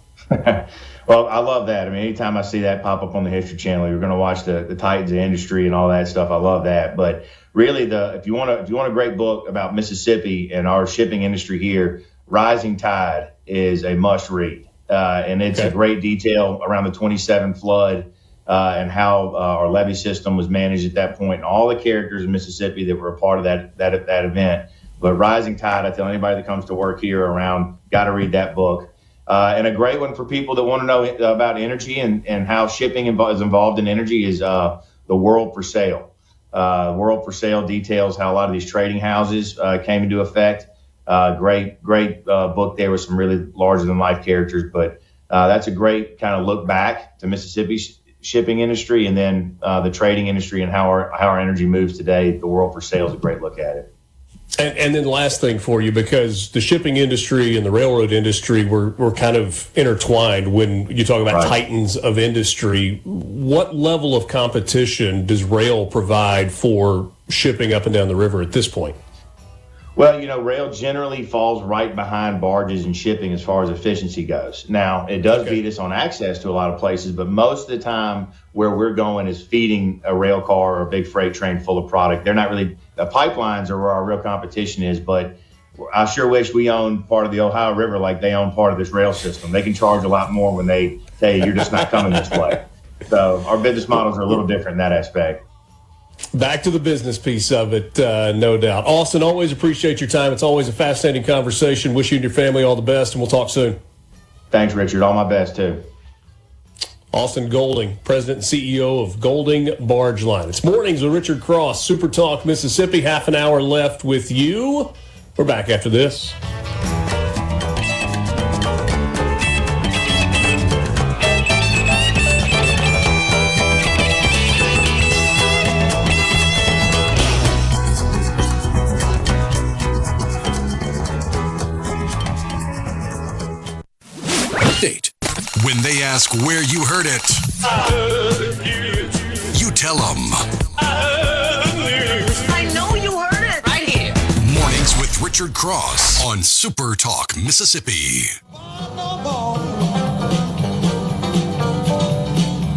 S8: Well, I love that. I mean, anytime I see that pop up on the History Channel, you're going to watch the Titans of industry and all that stuff. I love that. But really, if you want a great book about Mississippi and our shipping industry here, Rising Tide is a must read. And it's a great detail around the 27 flood and how our levee system was managed at that point, and all the characters in Mississippi that were a part of that event. But Rising Tide, I tell anybody that comes to work here around, got to read that book. And a great one for people that want to know about energy and how shipping is involved in energy is The World for Sale. World for Sale details how a lot of these trading houses came into effect. Great book there with some really larger than life characters, but that's a great kind of look back to Mississippi's shipping industry and then the trading industry and how our energy moves today. The World for Sale is a great look at it.
S4: And then the last thing for you, because the shipping industry and the railroad industry were kind of intertwined when you talk about titans of industry. What level of competition does rail provide for shipping up and down the river at this point?
S8: Well, rail generally falls right behind barges and shipping as far as efficiency goes. Now, it does beat us on access to a lot of places, but most of the time where we're going is feeding a rail car or a big freight train full of product. They're not really – the pipelines are where our real competition is, but I sure wish we owned part of the Ohio River like they own part of this rail system. They can charge a lot more when they say you're just not coming this way. So our business models are a little different in that aspect.
S4: Back to the business piece of it, no doubt. Austin, always appreciate your time. It's always a fascinating conversation. Wish you and your family all the best, and we'll talk soon.
S8: Thanks, Richard. All my best, too.
S4: Austin Golding, President and CEO of Golding Barge Line. It's Mornings with Richard Cross, Super Talk Mississippi. Half an hour left with you. We're back after this.
S1: When they ask where you heard it, you tell them.
S10: I know you heard it right here.
S1: Mornings with Richard Cross on Super Talk Mississippi.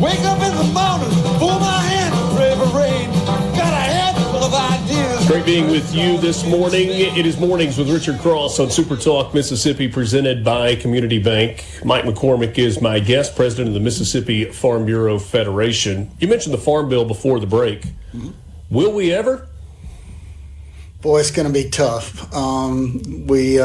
S7: Wake up in the morning, pull my hand, pray for rain. Got a head full of ideas.
S4: Great being being with you this morning. It is Mornings with Richard Cross on SuperTalk Mississippi, presented by Community Bank. Mike McCormick is my guest, president of the Mississippi Farm Bureau Federation. You mentioned the Farm Bill before the break. Mm-hmm. Will we ever?
S11: Boy, it's going to be tough. We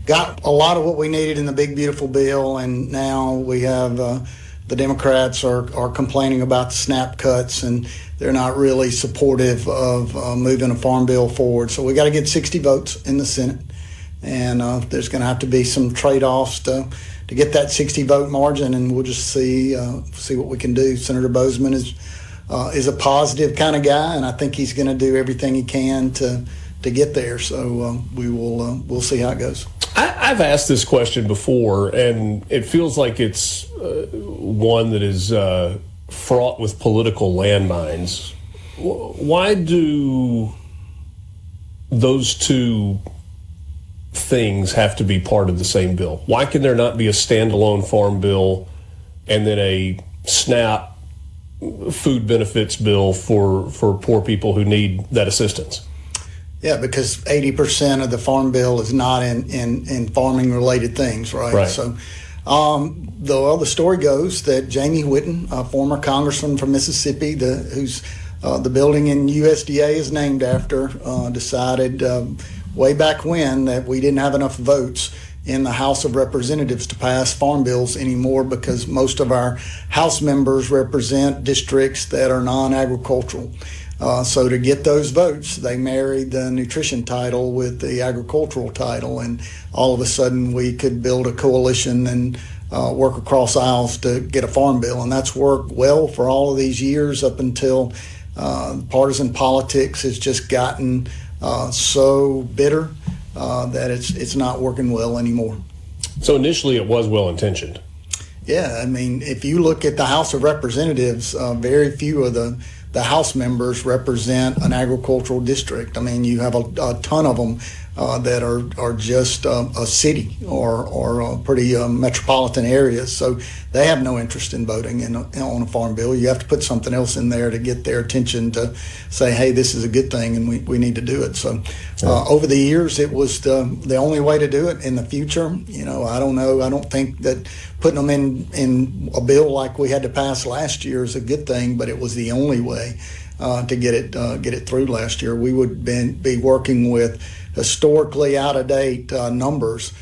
S11: got a lot of what we needed in the big, beautiful bill, and now we have the Democrats are complaining about the SNAP cuts, and they're not really supportive of moving a farm bill forward. So we got to get 60 votes in the Senate, and there's going to have to be some trade-offs to get that 60 vote margin, and we'll just see what we can do. Senator Bozeman is a positive kind of guy, and I think he's going to do everything he can to get there. So we'll see how it goes.
S4: I've asked this question before, and it feels like it's one that is fraught with political landmines. Why do those two things have to be part of the same bill? Why can there not be a standalone farm bill and then a SNAP food benefits bill for poor people who need that assistance?
S11: Yeah, because 80% of the farm bill is not in farming related things, right? So the story goes that Jamie Whitten, a former congressman from Mississippi, who's the building in USDA is named after, decided way back when that we didn't have enough votes in the House of Representatives to pass farm bills anymore, because most of our House members represent districts that are non-agricultural. So to get those votes, they married the nutrition title with the agricultural title, and all of a sudden we could build a coalition and work across aisles to get a farm bill. And that's worked well for all of these years up until partisan politics has just gotten so bitter that it's not working well anymore.
S4: So initially it was well-intentioned.
S11: Yeah, I mean, if you look at the House of Representatives, very few of the House members represent an agricultural district. I mean, you have a ton of them that are just a city or pretty metropolitan areas. So they have no interest in voting on a farm bill. You have to put something else in there to get their attention to say, hey, this is a good thing and we need to do it. So over the years, it was the only way to do it. In the future, I don't know. I don't think that putting them in a bill like we had to pass last year is a good thing, but it was the only way to get it through last year. We would be working with historically out-of-date numbers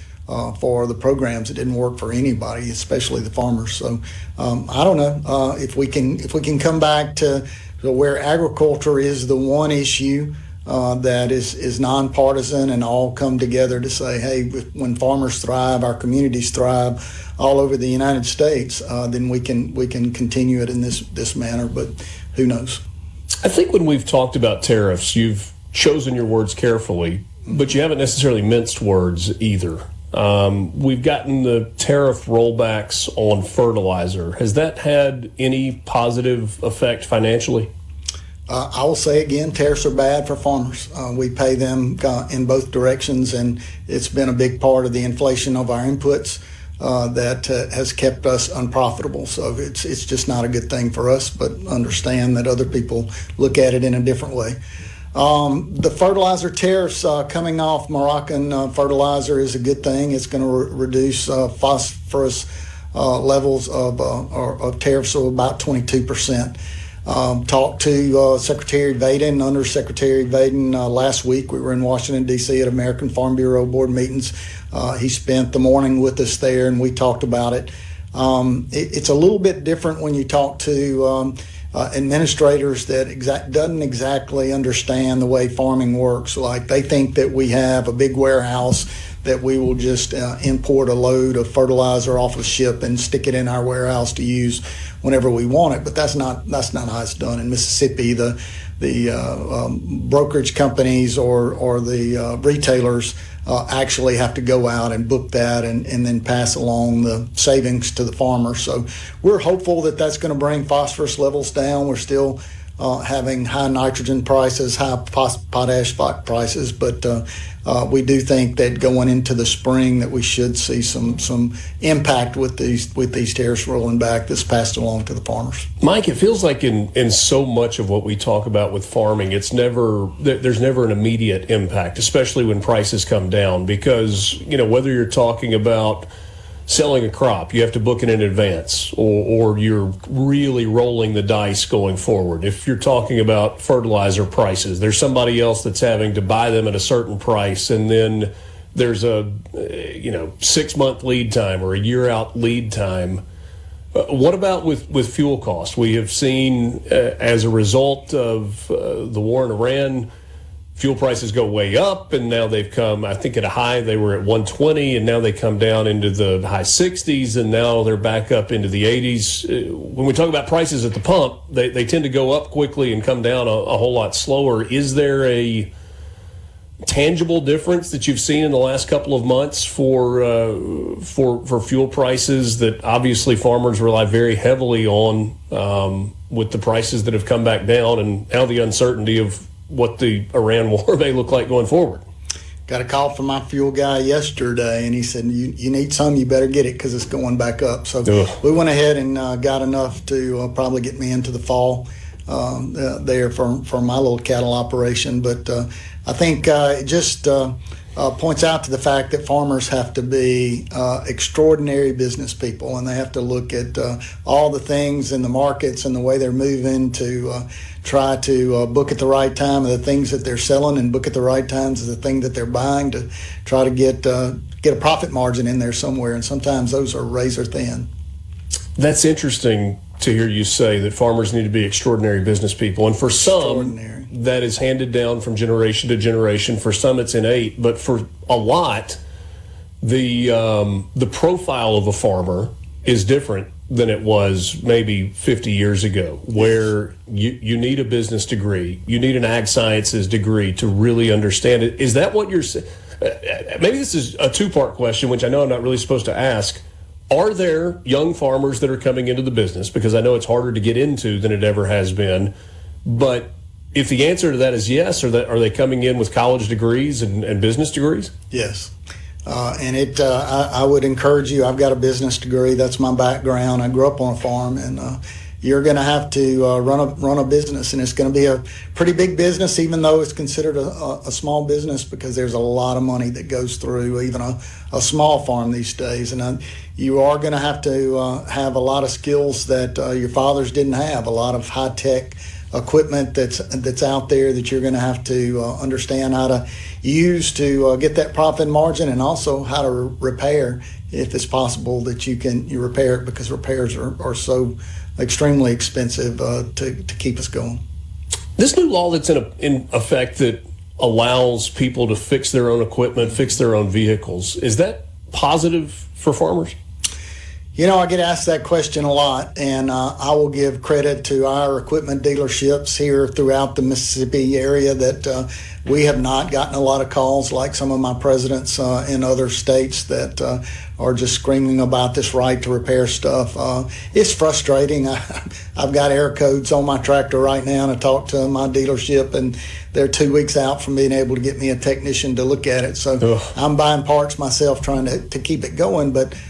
S11: for the programs. It didn't work for anybody, especially the farmers. So I don't know if we can come back to where agriculture is the one issue that is nonpartisan and all come together to say, hey, when farmers thrive, our communities thrive all over the United States, then we can continue it in this manner. But who knows?
S4: I think when we've talked about tariffs, you've chosen your words carefully, but you haven't necessarily minced words either. We've gotten the tariff rollbacks on fertilizer. Has that had any positive effect financially?
S11: I will say again, tariffs are bad for farmers. We pay them in both directions, and it's been a big part of the inflation of our inputs that has kept us unprofitable. So it's just not a good thing for us, but understand that other people look at it in a different way. The fertilizer tariffs coming off Moroccan fertilizer is a good thing. It's going to reduce phosphorus levels of tariffs of about 22%. Talked to Secretary Vaden, Undersecretary Vaden last week. We were in Washington, D.C. at American Farm Bureau board meetings. He spent the morning with us there, and we talked about it. It's a little bit different when you talk to administrators that doesn't exactly understand the way farming works. Like, they think that we have a big warehouse that we will just import a load of fertilizer off a ship and stick it in our warehouse to use whenever we want it. But that's not how it's done in Mississippi. The brokerage companies or the retailers actually have to go out and book that and then pass along the savings to the farmer. So we're hopeful that that's going to bring phosphorus levels down. We're still having high nitrogen prices, high potash prices, but we do think that going into the spring that we should see some impact with these tariffs rolling back that's passed along to the farmers.
S4: Mike, it feels like in so much of what we talk about with farming, there's never an immediate impact, especially when prices come down, because whether you're talking about selling a crop, you have to book it in advance, or you're really rolling the dice going forward. If you're talking about fertilizer prices, there's somebody else that's having to buy them at a certain price, and then there's a 6-month lead time or a year out lead time. What about with fuel costs? We have seen as a result of the war in Iran, fuel prices go way up, and now they've come, I think at a high, they were at 120, and now they come down into the high 60s, and now they're back up into the 80s. When we talk about prices at the pump, they tend to go up quickly and come down a whole lot slower. Is there a tangible difference that you've seen in the last couple of months for fuel prices that obviously farmers rely very heavily on with the prices that have come back down, and now the uncertainty of what the Iran war may look like going forward?
S11: Got a call from my fuel guy yesterday, and he said, you need some, you better get it because it's going back up. So we went ahead and got enough to probably get me into the fall there for my little cattle operation. But I think it just points out to the fact that farmers have to be extraordinary business people, and they have to look at all the things in the markets and the way they're moving to try to book at the right time of the things that they're selling, and book at the right times of the thing that they're buying to try to get a profit margin in there somewhere. And sometimes those are razor thin.
S4: That's interesting to hear you say that farmers need to be extraordinary business people. And for some, that is handed down from generation to generation. For some, it's innate. But for a lot, the profile of a farmer is different than it was maybe 50 years ago, where you need a business degree, you need an ag sciences degree to really understand it. Is that what you're saying? Maybe this is a two-part question, which I know I'm not really supposed to ask. Are there young farmers that are coming into the business? Because I know it's harder to get into than it ever has been. But if the answer to that is yes, are they coming in with college degrees and business degrees?
S11: Yes. And I would encourage you. I've got a business degree. That's my background. I grew up on a farm, and you're going to have to run a business, and it's going to be a pretty big business, even though it's considered a small business, because there's a lot of money that goes through even a small farm these days. And you are going to have a lot of skills that your fathers didn't have, a lot of high-tech equipment that's out there that you're going to have to understand how to use to get that profit margin, and also how to repair, if it's possible that you repair it, because repairs are so extremely expensive to keep us going.
S4: This new law that's in effect that allows people to fix their own equipment, fix their own vehicles, is that positive for farmers?
S11: I get asked that question a lot, and I will give credit to our equipment dealerships here throughout the Mississippi area that we have not gotten a lot of calls like some of my presidents in other states that are just screaming about this right to repair stuff. It's frustrating. I've got air codes on my tractor right now, and I talk to my dealership, and they're 2 weeks out from being able to get me a technician to look at it. So I'm buying parts myself, trying to keep it going. But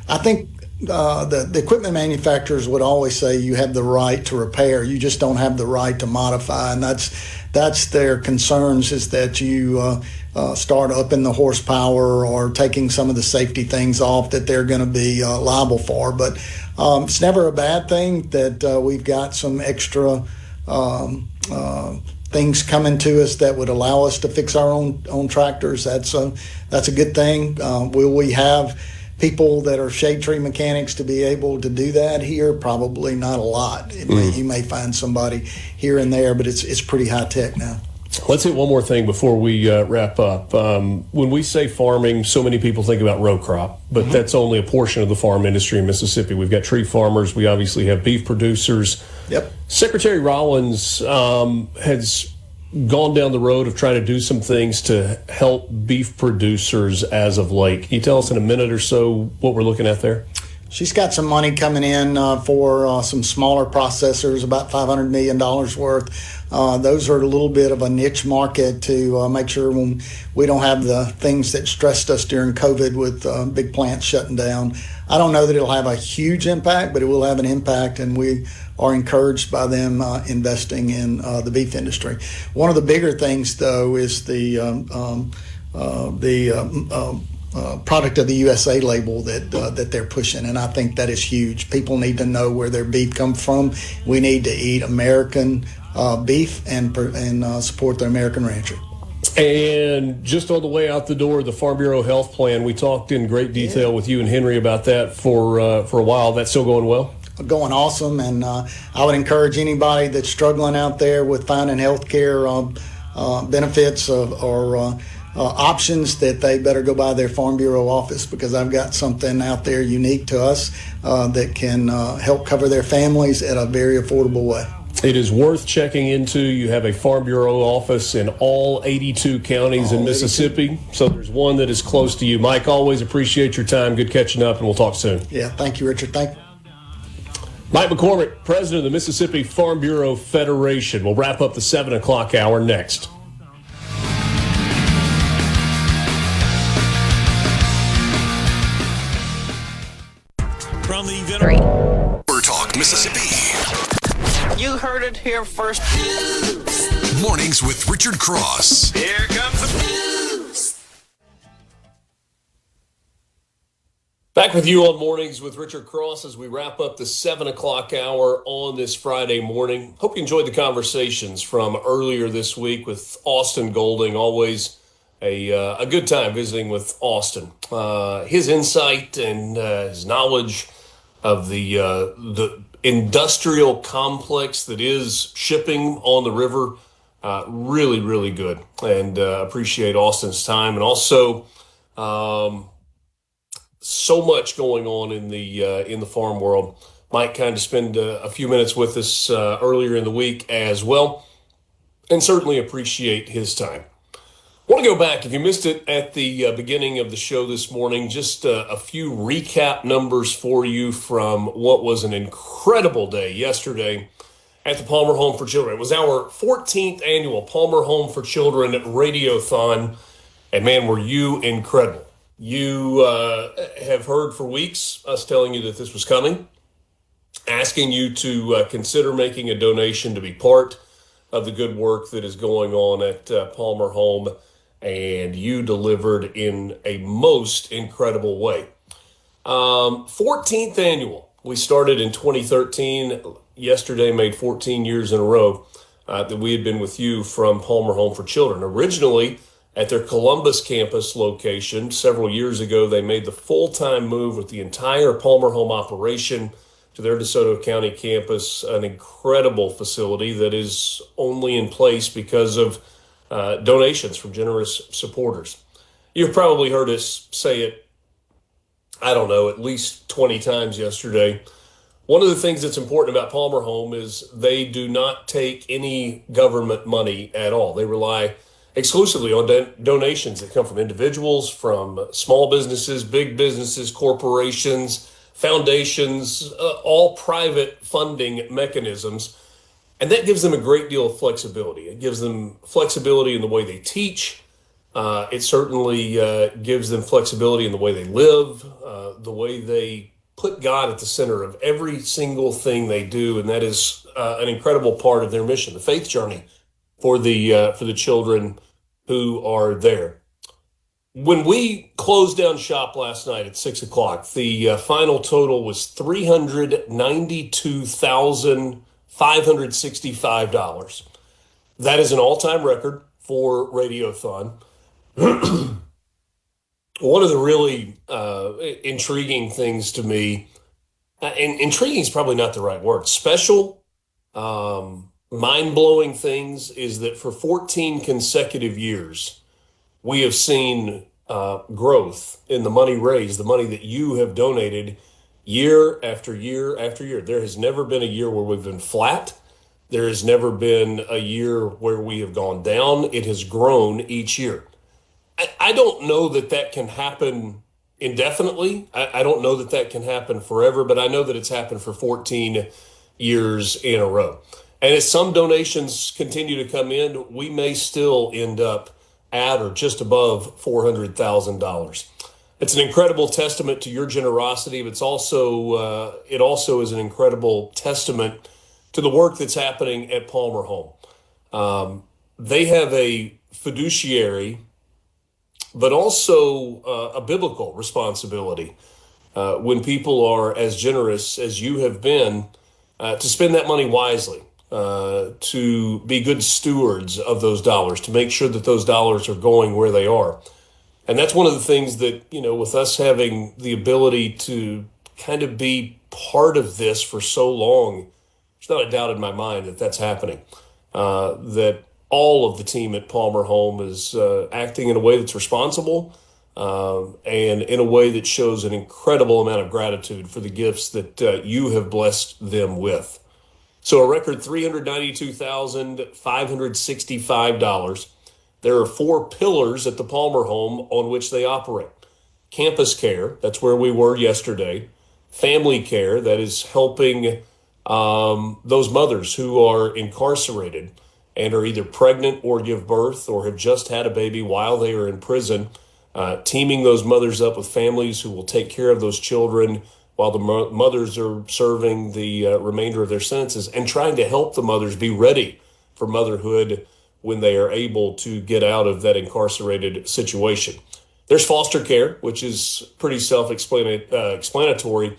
S11: I think the equipment manufacturers would always say you have the right to repair. You just don't have the right to modify, and that's their concerns, is that you start upping the horsepower or taking some of the safety things off that they're going to be liable for. But it's never a bad thing that we've got some extra things coming to us that would allow us to fix our own tractors. That's a good thing. Will we have people that are shade tree mechanics to be able to do that here? Probably not a lot. You may find somebody here and there, but it's pretty high tech now.
S4: Let's hit one more thing before we wrap up. When we say farming, so many people think about row crop, but that's only a portion of the farm industry in Mississippi. We've got tree farmers. We obviously have beef producers.
S11: Yep.
S4: Secretary Rollins has gone down the road of trying to do some things to help beef producers as of late. Can you tell us in a minute or so what we're looking at there?
S11: She's got some money coming in for some smaller processors, about $500 million worth. Those are a little bit of a niche market to make sure when we don't have the things that stressed us during COVID with big plants shutting down. I don't know that it'll have a huge impact, but it will have an impact, and we are encouraged by them investing in the beef industry. One of the bigger things, though, is the product of the USA label that they're pushing, and I think that is huge. People need to know where their beef comes from. We need to eat American beef and support the American rancher.
S4: And just on the way out the door, the Farm Bureau Health Plan, we talked in great detail with you and Henry about that for a while. That's still going well?
S11: Going awesome, and I would encourage anybody that's struggling out there with finding health care benefits or options that they better go by their Farm Bureau office, because I've got something out there unique to us that can help cover their families at a very affordable way.
S4: It is worth checking into. You have a Farm Bureau office in all 82 counties in Mississippi, so there's one that is close to you. Mike, always appreciate your time. Good catching up, and we'll talk soon.
S11: Yeah, thank you, Richard. Thank you.
S4: Mike McCormick, president of the Mississippi Farm Bureau Federation. We'll wrap up the 7 o'clock hour next.
S1: From the SuperTalk Mississippi.
S10: You heard it here first.
S1: Mornings with Richard Cross.
S5: Here comes the news.
S4: Back with you on Mornings with Richard Cross as we wrap up the 7 o'clock hour on this Friday morning. Hope you enjoyed the conversations from earlier this week with Austin Golding. Always a good time visiting with Austin. His insight and his knowledge of the industrial complex that is shipping on the river, really, really good. And appreciate Austin's time. And also, so much going on in the farm world. Mike kind of spend a few minutes with us earlier in the week as well, and certainly appreciate his time. I want to go back, if you missed it at the beginning of the show this morning, just a few recap numbers for you from what was an incredible day yesterday at the Palmer Home for Children. It was our 14th annual Palmer Home for Children Radiothon, and man, were you incredible. You have heard for weeks us telling you that this was coming, asking you to consider making a donation to be part of the good work that is going on at Palmer Home, and you delivered in a most incredible way. 14th annual. We started in 2013. Yesterday made 14 years in a row that we had been with you from Palmer Home for Children. Originally, at their Columbus campus location, several years ago, they made the full-time move with the entire Palmer Home operation to their DeSoto County campus, an incredible facility that is only in place because of donations from generous supporters. You've probably heard us say it, I don't know, at least 20 times yesterday. One of the things that's important about Palmer Home is they do not take any government money at all. They rely exclusively on donations that come from individuals, from small businesses, big businesses, corporations, foundations, all private funding mechanisms. And that gives them a great deal of flexibility. It gives them flexibility in the way they teach. It certainly gives them flexibility in the way they live, the way they put God at the center of every single thing they do. And that is an incredible part of their mission, the faith journey for the children who are there. When we closed down shop last night at 6 o'clock, the final total was $392,565. That is an all-time record for Radiothon. One of the really intriguing things to me, and intriguing is probably not the right word, special, mind-blowing things, is that for 14 consecutive years, we have seen growth in the money raised, the money that you have donated year after year after year. There has never been a year where we've been flat. There has never been a year where we have gone down. It has grown each year. I don't know that can happen indefinitely. I don't know that can happen forever, but I know that it's happened for 14 years in a row. And as some donations continue to come in, we may still end up at or just above $400,000. It's an incredible testament to your generosity, but it also is an incredible testament to the work that's happening at Palmer Home. They have a fiduciary, but also a biblical responsibility when people are as generous as you have been to spend that money wisely, to be good stewards of those dollars, to make sure that those dollars are going where they are. And that's one of the things that, with us having the ability to kind of be part of this for so long, there's not a doubt in my mind that that's happening, that all of the team at Palmer Home is acting in a way that's responsible and in a way that shows an incredible amount of gratitude for the gifts that you have blessed them with. So a record $392,565. There are 4 pillars at the Palmer Home on which they operate. Campus care, that's where we were yesterday. Family care, that is helping those mothers who are incarcerated and are either pregnant or give birth or have just had a baby while they are in prison, teaming those mothers up with families who will take care of those children while the mothers are serving the remainder of their sentences, and trying to help the mothers be ready for motherhood when they are able to get out of that incarcerated situation. There's foster care, which is pretty self-explanatory,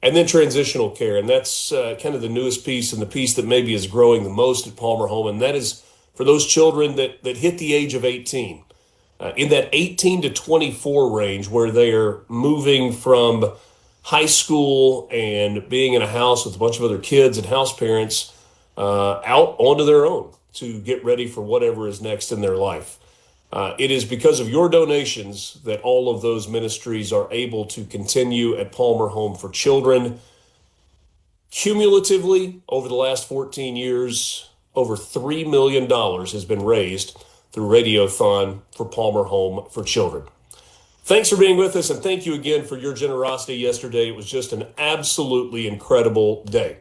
S4: and then transitional care. And that's kind of the newest piece, and the piece that maybe is growing the most at Palmer Home. And that is for those children that hit the age of 18, in that 18 to 24 range, where they are moving from high school and being in a house with a bunch of other kids and house parents out onto their own to get ready for whatever is next in their life. It is because of your donations that all of those ministries are able to continue at Palmer Home for Children. Cumulatively, over the last 14 years, over $3 million has been raised through Radiothon for Palmer Home for Children. Thanks for being with us, and thank you again for your generosity yesterday. It was just an absolutely incredible day.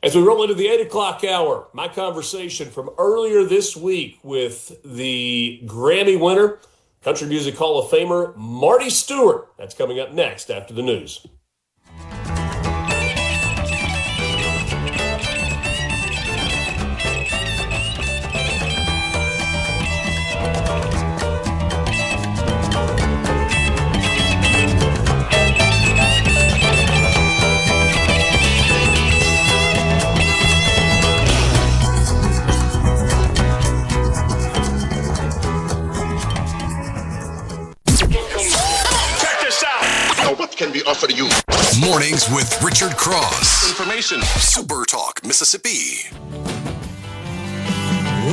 S4: As we roll into the 8 o'clock hour, my conversation from earlier this week with the Grammy winner, Country Music Hall of Famer, Marty Stewart. That's coming up next after the news.
S3: Can be offered to you.
S1: Mornings with Richard Cross.
S3: Information.
S1: SuperTalk Mississippi.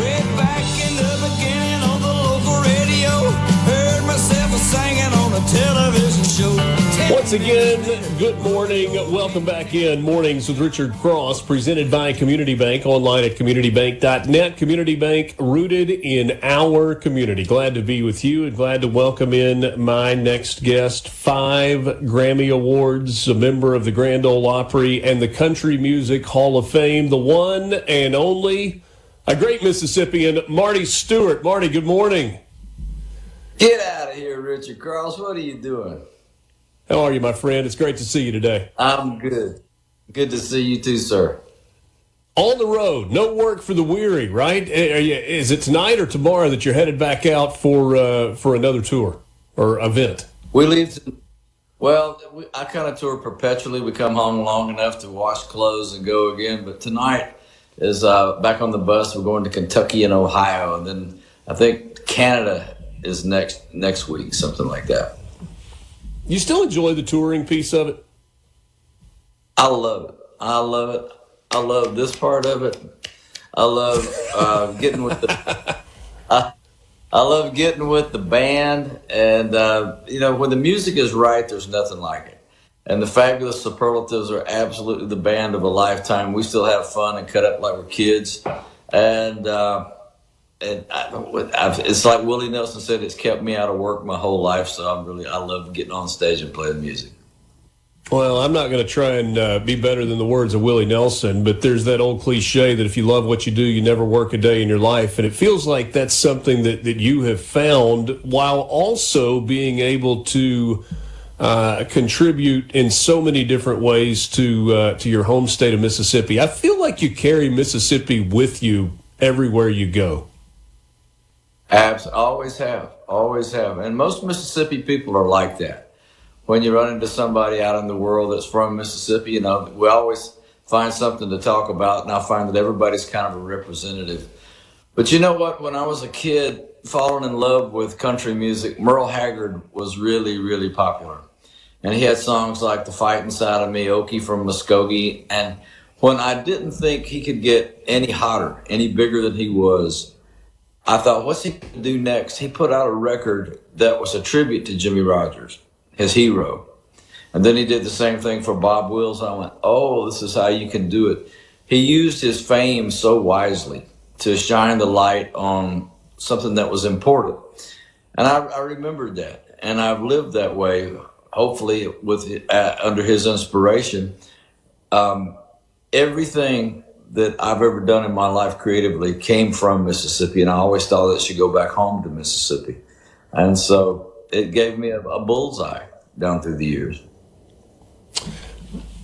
S12: Way back in the beginning on the local radio, heard myself singing on a television show.
S4: Once again, good morning. Welcome back in Mornings with Richard Cross, presented by Community Bank, online at communitybank.net. Community Bank, rooted in our community. Glad to be with you and glad to welcome in my next guest. 5 Grammy Awards, a member of the Grand Ole Opry and the Country Music Hall of Fame, the one and only, a great Mississippian, Marty Stewart. Marty, good morning.
S13: Get out of here, Richard Cross. What are you doing?
S4: How are you, my friend? It's great to see you today.
S13: I'm good. Good to see you too, sir.
S4: On the road, no work for the weary, right? Is it tonight or tomorrow that you're headed back out for another tour or event?
S13: We leave. I kind of tour perpetually. We come home long enough to wash clothes and go again. But tonight is back on the bus. We're going to Kentucky and Ohio, and then I think Canada is next week, something like that.
S4: You still enjoy the touring piece of it?
S13: I love it. I love this part of it. I love getting with the. I love getting with the band, and when the music is right, there's nothing like it. And the Fabulous Superlatives are absolutely the band of a lifetime. We still have fun and cut up like we're kids, and it's like Willie Nelson said, it's kept me out of work my whole life. So I love getting on stage and playing music.
S4: Well, I'm not going to try and be better than the words of Willie Nelson, but there's that old cliche that if you love what you do, you never work a day in your life. And it feels like that's something that you have found while also being able to contribute in so many different ways to your home state of Mississippi. I feel like you carry Mississippi with you everywhere you go.
S13: Always have. And most Mississippi people are like that. When you run into somebody out in the world that's from Mississippi, we always find something to talk about, and I find that everybody's kind of a representative. But you know what? When I was a kid, falling in love with country music, Merle Haggard was really, really popular. And he had songs like The Fight Inside of Me, Okie from Muskogee. And when I didn't think he could get any hotter, any bigger than he was, I thought, what's he going to do next? He put out a record that was a tribute to Jimmy Rogers, his hero. And then he did the same thing for Bob Wills. I went, oh, this is how you can do it. He used his fame so wisely to shine the light on something that was important. And I remembered that. And I've lived that way, hopefully under his inspiration. Everything that I've ever done in my life creatively came from Mississippi. And I always thought it should go back home to Mississippi. And so it gave me a bullseye down through the years.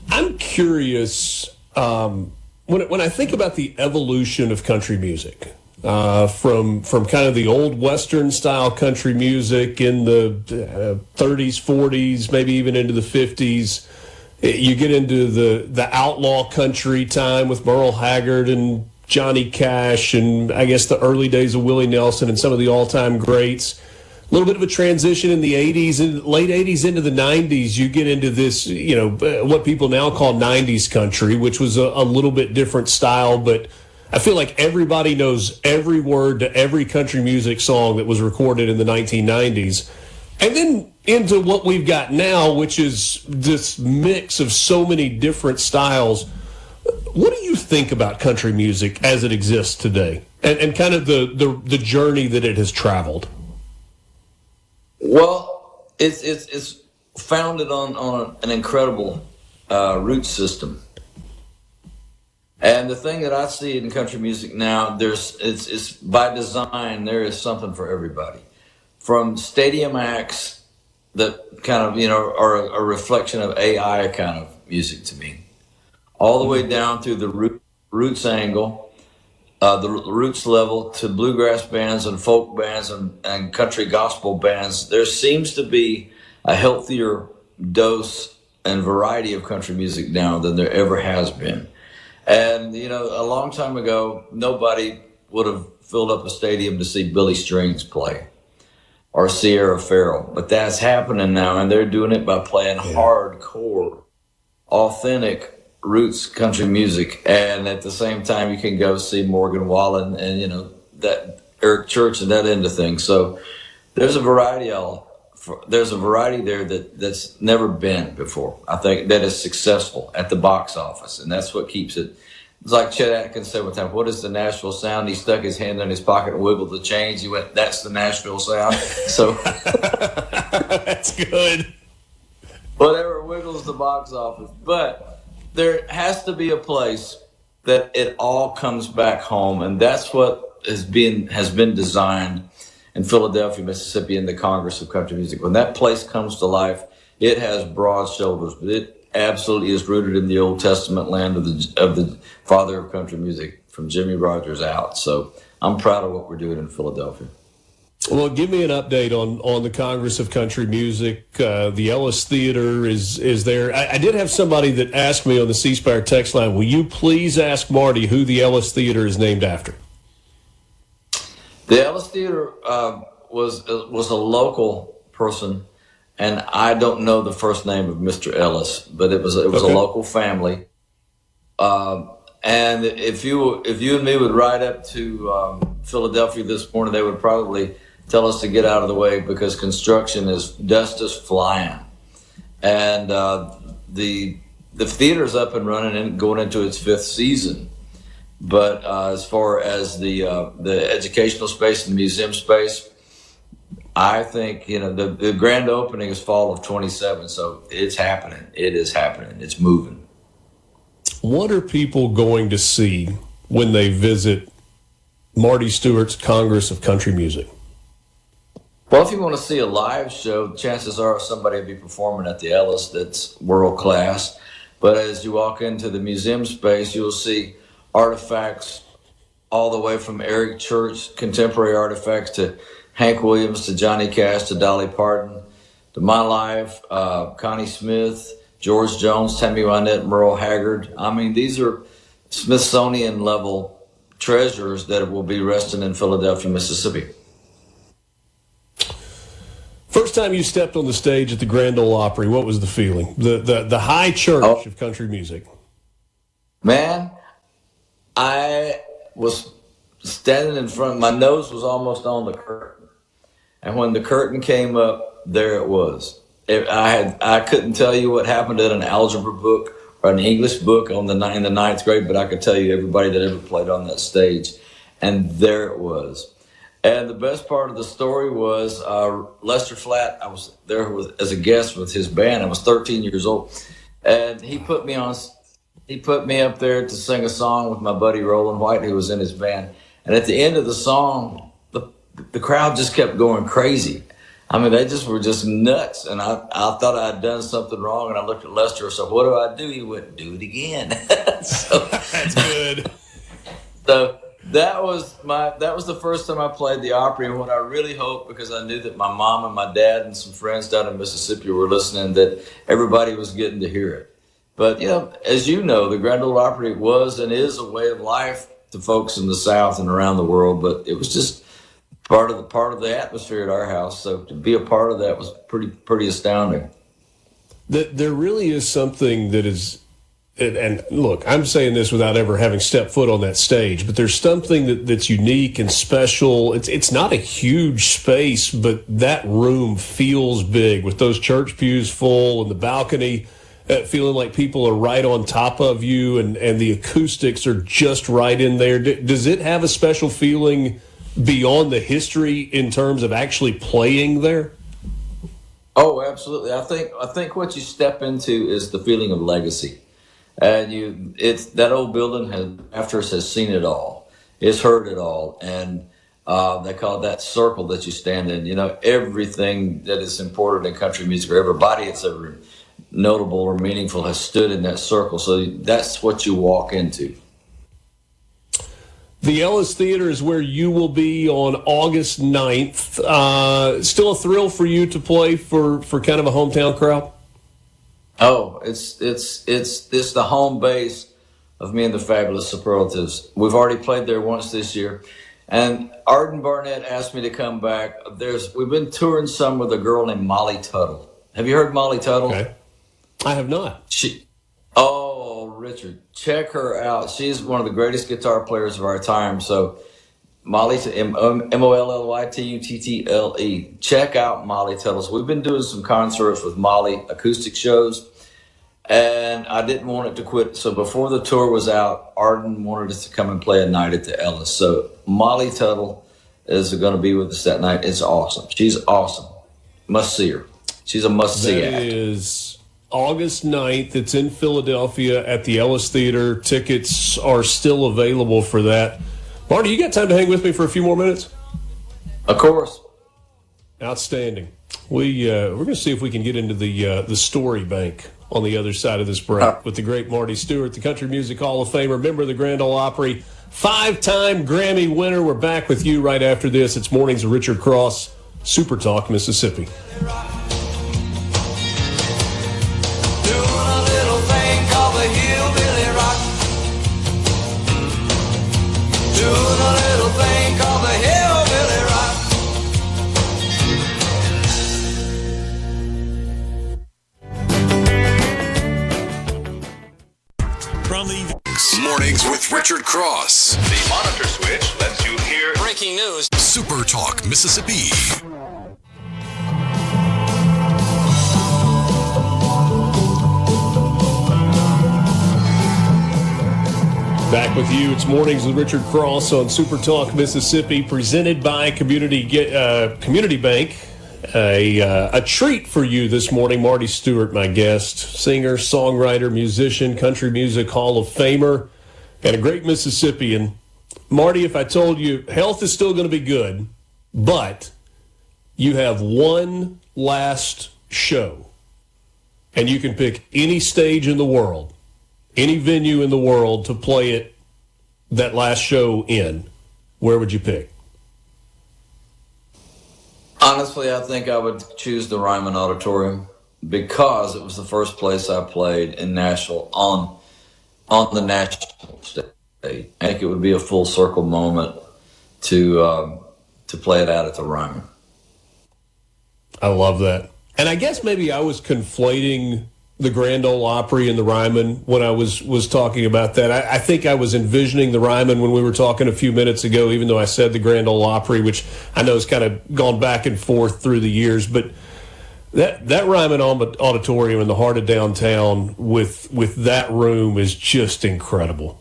S4: I'm curious, when I think about the evolution of country music, from kind of the old Western style country music in the 30s, 40s, maybe even into the 50s, you get into the outlaw country time with Merle Haggard and Johnny Cash, and I guess the early days of Willie Nelson and some of the all-time greats. A little bit of a transition in the 80s and late 80s into the 90s. You get into this, what people now call 90s country, which was a little bit different style. But I feel like everybody knows every word to every country music song that was recorded in the 1990s. And then into what we've got now, which is this mix of so many different styles. What do you think about country music as it exists today and kind of the journey that it has traveled?
S13: Well, it's founded on an incredible root system, and the thing that I see in country music now, it's by design. There is something for everybody, from stadium acts that kind of are a reflection of AI kind of music to me, all the way down through the roots angle. The roots level to bluegrass bands and folk bands and country gospel bands. There seems to be a healthier dose and variety of country music now than there ever has been. And, a long time ago, nobody would have filled up a stadium to see Billy Strings play or Sierra Farrell. But that's happening now, and they're doing it by playing hardcore, authentic roots country music, and at the same time you can go see Morgan Wallen and that Eric Church and that end of things. So there's a variety there that's never been before. I think that is successful at the box office, and that's what keeps it. It's like Chet Atkins said one time, what is the Nashville sound? He stuck his hand in his pocket and wiggled the change. He went, that's the Nashville sound. So
S4: that's good.
S13: Whatever wiggles the box office. But there has to be a place that it all comes back home, and that's what has been designed in Philadelphia, Mississippi, in the Congress of Country Music. When that place comes to life, it has broad shoulders, but it absolutely is rooted in the Old Testament land of the father of country music, from Jimmy Rogers out. So I'm proud of what we're doing in Philadelphia.
S4: Well, give me an update on the Congress of Country Music. The Ellis Theater is there. I did have somebody that asked me on the C Spire text line, will you please ask Marty who the Ellis Theater is named after?
S13: The Ellis Theater was a local person, and I don't know the first name of Mr. Ellis, but it was a local family. And if you and me would ride up to Philadelphia this morning, they would probably tell us to get out of the way because dust is flying. And the theater's up and running and going into its 5th season. But as far as the educational space and the museum space, I think, the grand opening is fall of 27, so it's happening. It is happening. It's moving.
S4: What are people going to see when they visit Marty Stewart's Congress of Country Music?
S13: Well, if you want to see a live show, chances are somebody will be performing at the Ellis that's world class. But as you walk into the museum space, you'll see artifacts all the way from Eric Church, contemporary artifacts, to Hank Williams, to Johnny Cash, to Dolly Parton, to My Life, Connie Smith, George Jones, Tammy Wynette, Merle Haggard. I mean, these are Smithsonian level treasures that will be resting in Philadelphia, Mississippi.
S4: First time you stepped on the stage at the Grand Ole Opry, what was the feeling? The high church of country music.
S13: Man, I was standing in front, my nose was almost on the curtain. And when the curtain came up, there it was. I couldn't tell you what happened in an algebra book or an English book in the ninth grade, but I could tell you everybody that ever played on that stage. And there it was. And the best part of the story was Lester Flatt. I was there as a guest with his band. I was 13 years old. And he put me up there to sing a song with my buddy Roland White, who was in his band. And at the end of the song, the crowd just kept going crazy. I mean, they just were just nuts. And I thought I had done something wrong. And I looked at Lester and said, "What do I do?" He went, "Do it again." So,
S4: that's good.
S13: So that was the first time I played the Opry. And what I really hoped, because I knew that my mom and my dad and some friends down in Mississippi were listening, that everybody was getting to hear it. But, as you know, the Grand Ole Opry was and is a way of life to folks in the South and around the world. But it was just part of the atmosphere at our house. So to be a part of that was pretty astounding.
S4: There really is something that is, and look, I'm saying this without ever having stepped foot on that stage, but there's something that's unique and special. It's not a huge space, but that room feels big with those church pews full and the balcony feeling like people are right on top of you, and the acoustics are just right in there. Does it have a special feeling beyond the history in terms of actually playing there?
S13: Oh, absolutely. I think what you step into is the feeling of legacy. And it's that old building has seen it all. It's heard it all. And they call it that circle that you stand in. Everything that is important in country music, or everybody that's ever notable or meaningful has stood in that circle. So that's what you walk into.
S4: The Ellis Theater is where you will be on August 9th. Still a thrill for you to play for kind of a hometown crowd?
S13: Oh, it's the home base of me and the Fabulous Superlatives. We've already played there once this year. And Arden Barnett asked me to come back. We've been touring some with a girl named Molly Tuttle. Have you heard Molly Tuttle? Okay.
S4: I have not.
S13: Richard, check her out. She's one of the greatest guitar players of our time. So Molly, Mollytuttle. Check out Molly Tuttle. So we've been doing some concerts with Molly, acoustic shows, and I didn't want it to quit. So before the tour was out, Arden wanted us to come and play a night at the Ellis. So Molly Tuttle is going to be with us that night. It's awesome. She's awesome. Must see her. She's a must-see act.
S4: That is August 9th. It's in Philadelphia at the Ellis Theater. Tickets are still available for that. Marty, you got time to hang with me for a few more minutes?
S13: Of course.
S4: Outstanding. We're going to see if we can get into the story bank on the other side of this break with the great Marty Stewart, the Country Music Hall of Famer, member of the Grand Ole Opry, 5-time Grammy winner. We're back with you right after this. It's Mornings with Richard Cross, SuperTalk Mississippi.
S1: Mornings with Richard Cross.
S5: The monitor switch lets you hear
S10: breaking news.
S1: Super Talk Mississippi.
S4: Back with you. It's Mornings with Richard Cross on SuperTalk Mississippi, presented by Community Bank. A treat for you this morning. Marty Stewart, my guest, singer, songwriter, musician, country music Hall of Famer, and a great Mississippian. Marty, if I told you health is still going to be good, but you have one last show, and you can pick any stage in the world, any venue in the world to play it, that last show in, where would you pick?
S13: Honestly, I think I would choose the Ryman Auditorium because it was the first place I played in Nashville on the national stage. I think it would be a full circle moment to play it out at the Ryman.
S4: I love that. And I guess maybe I was conflating the Grand Ole Opry and the Ryman when I was talking about that. I think I was envisioning the Ryman when we were talking a few minutes ago, even though I said the Grand Ole Opry, which I know has kind of gone back and forth through the years. But that Ryman Auditorium in the heart of downtown with that room is just incredible.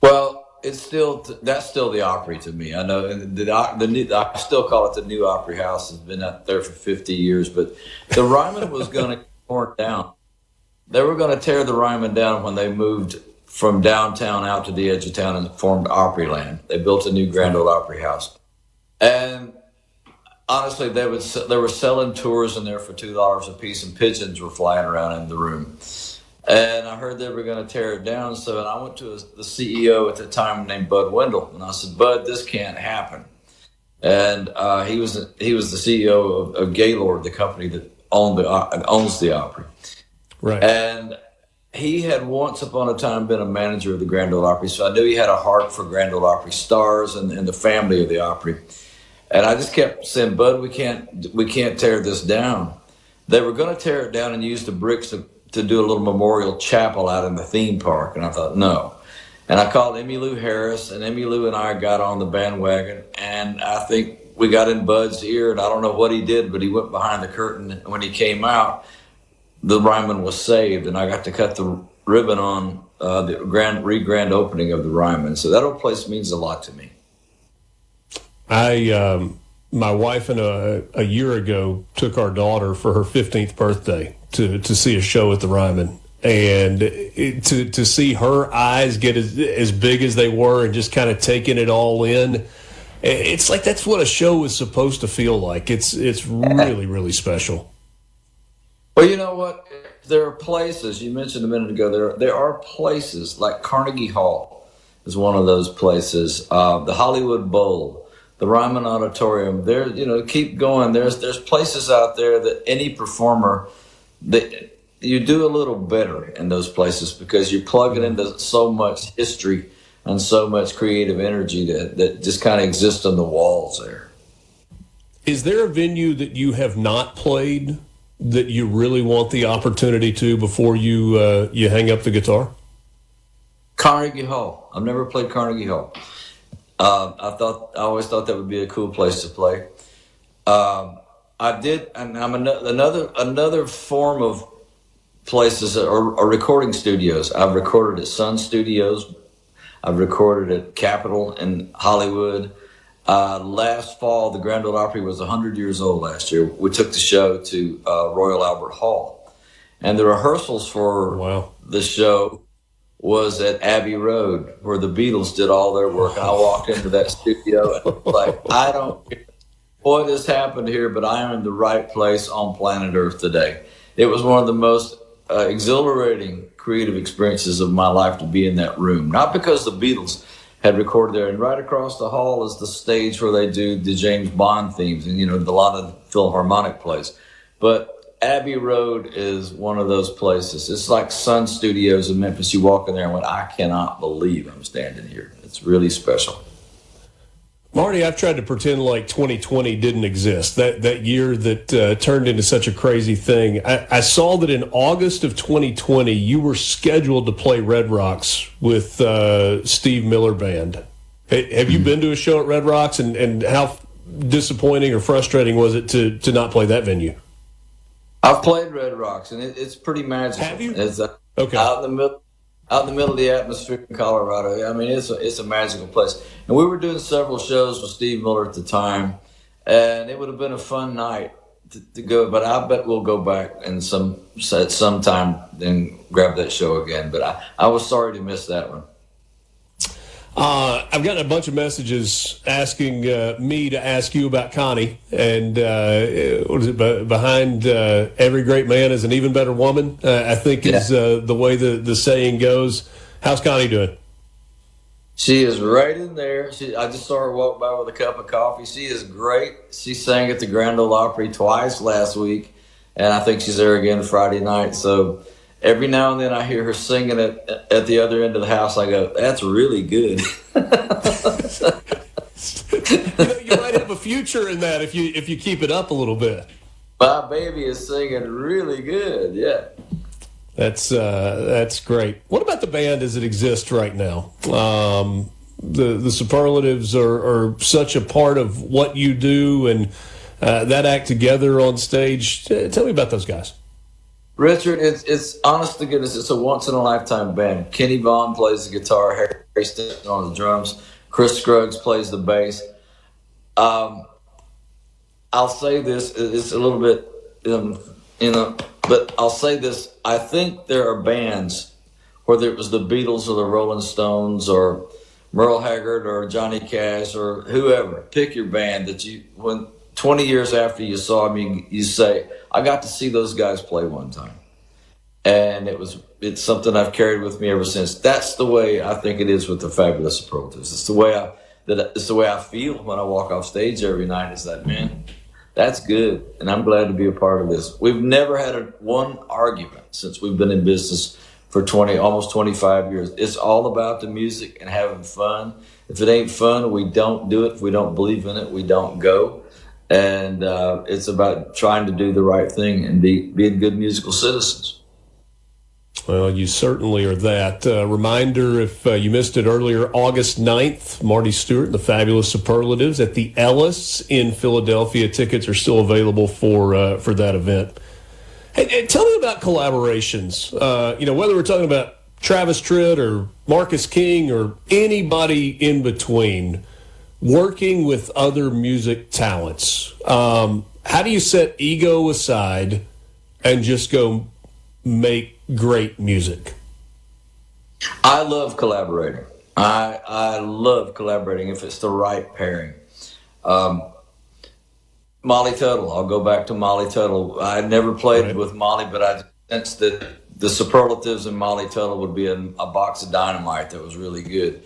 S13: Well, that's still the Opry to me. I know I still call it the new Opry House. It's been out there for 50 years, but the Ryman was going to get torn down. They were going to tear the Ryman down when they moved from downtown out to the edge of town and formed Opryland. They built a new Grand Ole Opry House, and honestly, they were selling tours in there for $2 a piece, and pigeons were flying around in the room. And I heard they were going to tear it down, so I went to the CEO at the time named Bud Wendell, and I said, "Bud, this can't happen." And he was the CEO of Gaylord, the company that owns the Opry.
S4: Right.
S13: And he had once upon a time been a manager of the Grand Ole Opry, so I knew he had a heart for Grand Ole Opry stars and the family of the Opry. And I just kept saying, "Bud, we can't tear this down." They were going to tear it down and use the bricks to do a little memorial chapel out in the theme park. And I thought, no. And I called Emmylou Harris, and Emmylou and I got on the bandwagon. And I think we got in Bud's ear, and I don't know what he did, but he went behind the curtain. And when he came out, the Ryman was saved, and I got to cut the ribbon on the grand opening of the Ryman. So that old place means a lot to me.
S4: My wife and a year ago took our daughter for her 15th birthday to see a show at the Ryman, and to see her eyes get as big as they were and just kind of taking it all in, it's like that's what a show is supposed to feel like. It's really, really special.
S13: Well, you know what? There are places, you mentioned a minute ago, there are places like Carnegie Hall is one of those places, the Hollywood Bowl, the Ryman Auditorium. There, keep going. There's places out there that any performer, that you do a little better in those places because you're plugging into so much history and so much creative energy that just kind of exists on the walls there.
S4: Is there a venue that you have not played that you really want the opportunity to before you hang up the guitar?
S13: Carnegie Hall. I've never played Carnegie Hall. I always thought that would be a cool place to play. I did, and I'm another form of places are recording studios. I've recorded at Sun Studios. I've recorded at Capitol in Hollywood. Last fall, the Grand Ole Opry was 100 years old last year. We took the show to Royal Albert Hall, and the rehearsals for the show was at Abbey Road, where the Beatles did all their work. And I walked into that studio and was like, I don't care what has happened here, but I am in the right place on planet Earth today. It was one of the most exhilarating creative experiences of my life to be in that room. Not because the Beatles had recorded there, and right across the hall is the stage where they do the James Bond themes and, the London Philharmonic plays. But Abbey Road is one of those places. It's like Sun Studios in Memphis. You walk in there and went, I cannot believe I'm standing here. It's really special.
S4: Marty, I've tried to pretend like 2020 didn't exist, that year that turned into such a crazy thing. I saw that in August of 2020, you were scheduled to play Red Rocks with Steve Miller Band. Have you been to a show at Red Rocks, and how disappointing or frustrating was it to not play that venue?
S13: I've played Red Rocks, and it's pretty magical.
S4: Have you?
S13: It's
S4: okay.
S13: out in the out in the middle of the atmosphere in Colorado. I mean, it's a magical place. And we were doing several shows with Steve Miller at the time, and it would have been a fun night to go. But I bet we'll go back and at some time and grab that show again. But I was sorry to miss that one.
S4: I've gotten a bunch of messages asking me to ask you about Connie, and what is it, behind every great man is an even better woman, I think is the way the saying goes. How's Connie doing?
S13: She is right in there. I just saw her walk by with a cup of coffee. She is great. She sang at the Grand Ole Opry twice last week, and I think she's there again Friday night. So every now and then I hear her singing at the other end of the house. I go, that's really good.
S4: You might have a future in that if you keep it up a little bit.
S13: My baby is singing really good, yeah.
S4: That's great. What about the band as it exists right now? The Superlatives are such a part of what you do, and that act together on stage. Tell me about those guys.
S13: Richard, it's honest to goodness, it's a once-in-a-lifetime band. Kenny Vaughn plays the guitar, Harry Stinson on the drums, Chris Scruggs plays the bass. I'll say this, it's a little bit, but I'll say this, I think there are bands, whether it was the Beatles or the Rolling Stones or Merle Haggard or Johnny Cash or whoever, pick your band that when 20 years after you saw them, you say, I got to see those guys play one time. And it's something I've carried with me ever since. That's the way I think it is with the Fabulous Superlatives. It's the way I feel when I walk off stage every night. Is that, man, that's good, and I'm glad to be a part of this. We've never had one argument since we've been in business for almost 25 years. It's all about the music and having fun. If it ain't fun, we don't do it. If we don't believe in it, we don't go. And it's about trying to do the right thing and being good musical citizens.
S4: Well, you certainly are that. Reminder, if you missed it earlier, August 9th, Marty Stewart and the Fabulous Superlatives at the Ellis in Philadelphia. Tickets are still available for that event. Hey, tell me about collaborations. Whether we're talking about Travis Tritt or Marcus King or anybody in between, working with other music talents. How do you set ego aside and just go make great music?
S13: I love collaborating. I love collaborating if it's the right pairing. Molly Tuttle, I'll go back to Molly Tuttle. I never played with Molly, but I sensed that the Superlatives and Molly Tuttle would be in a box of dynamite that was really good.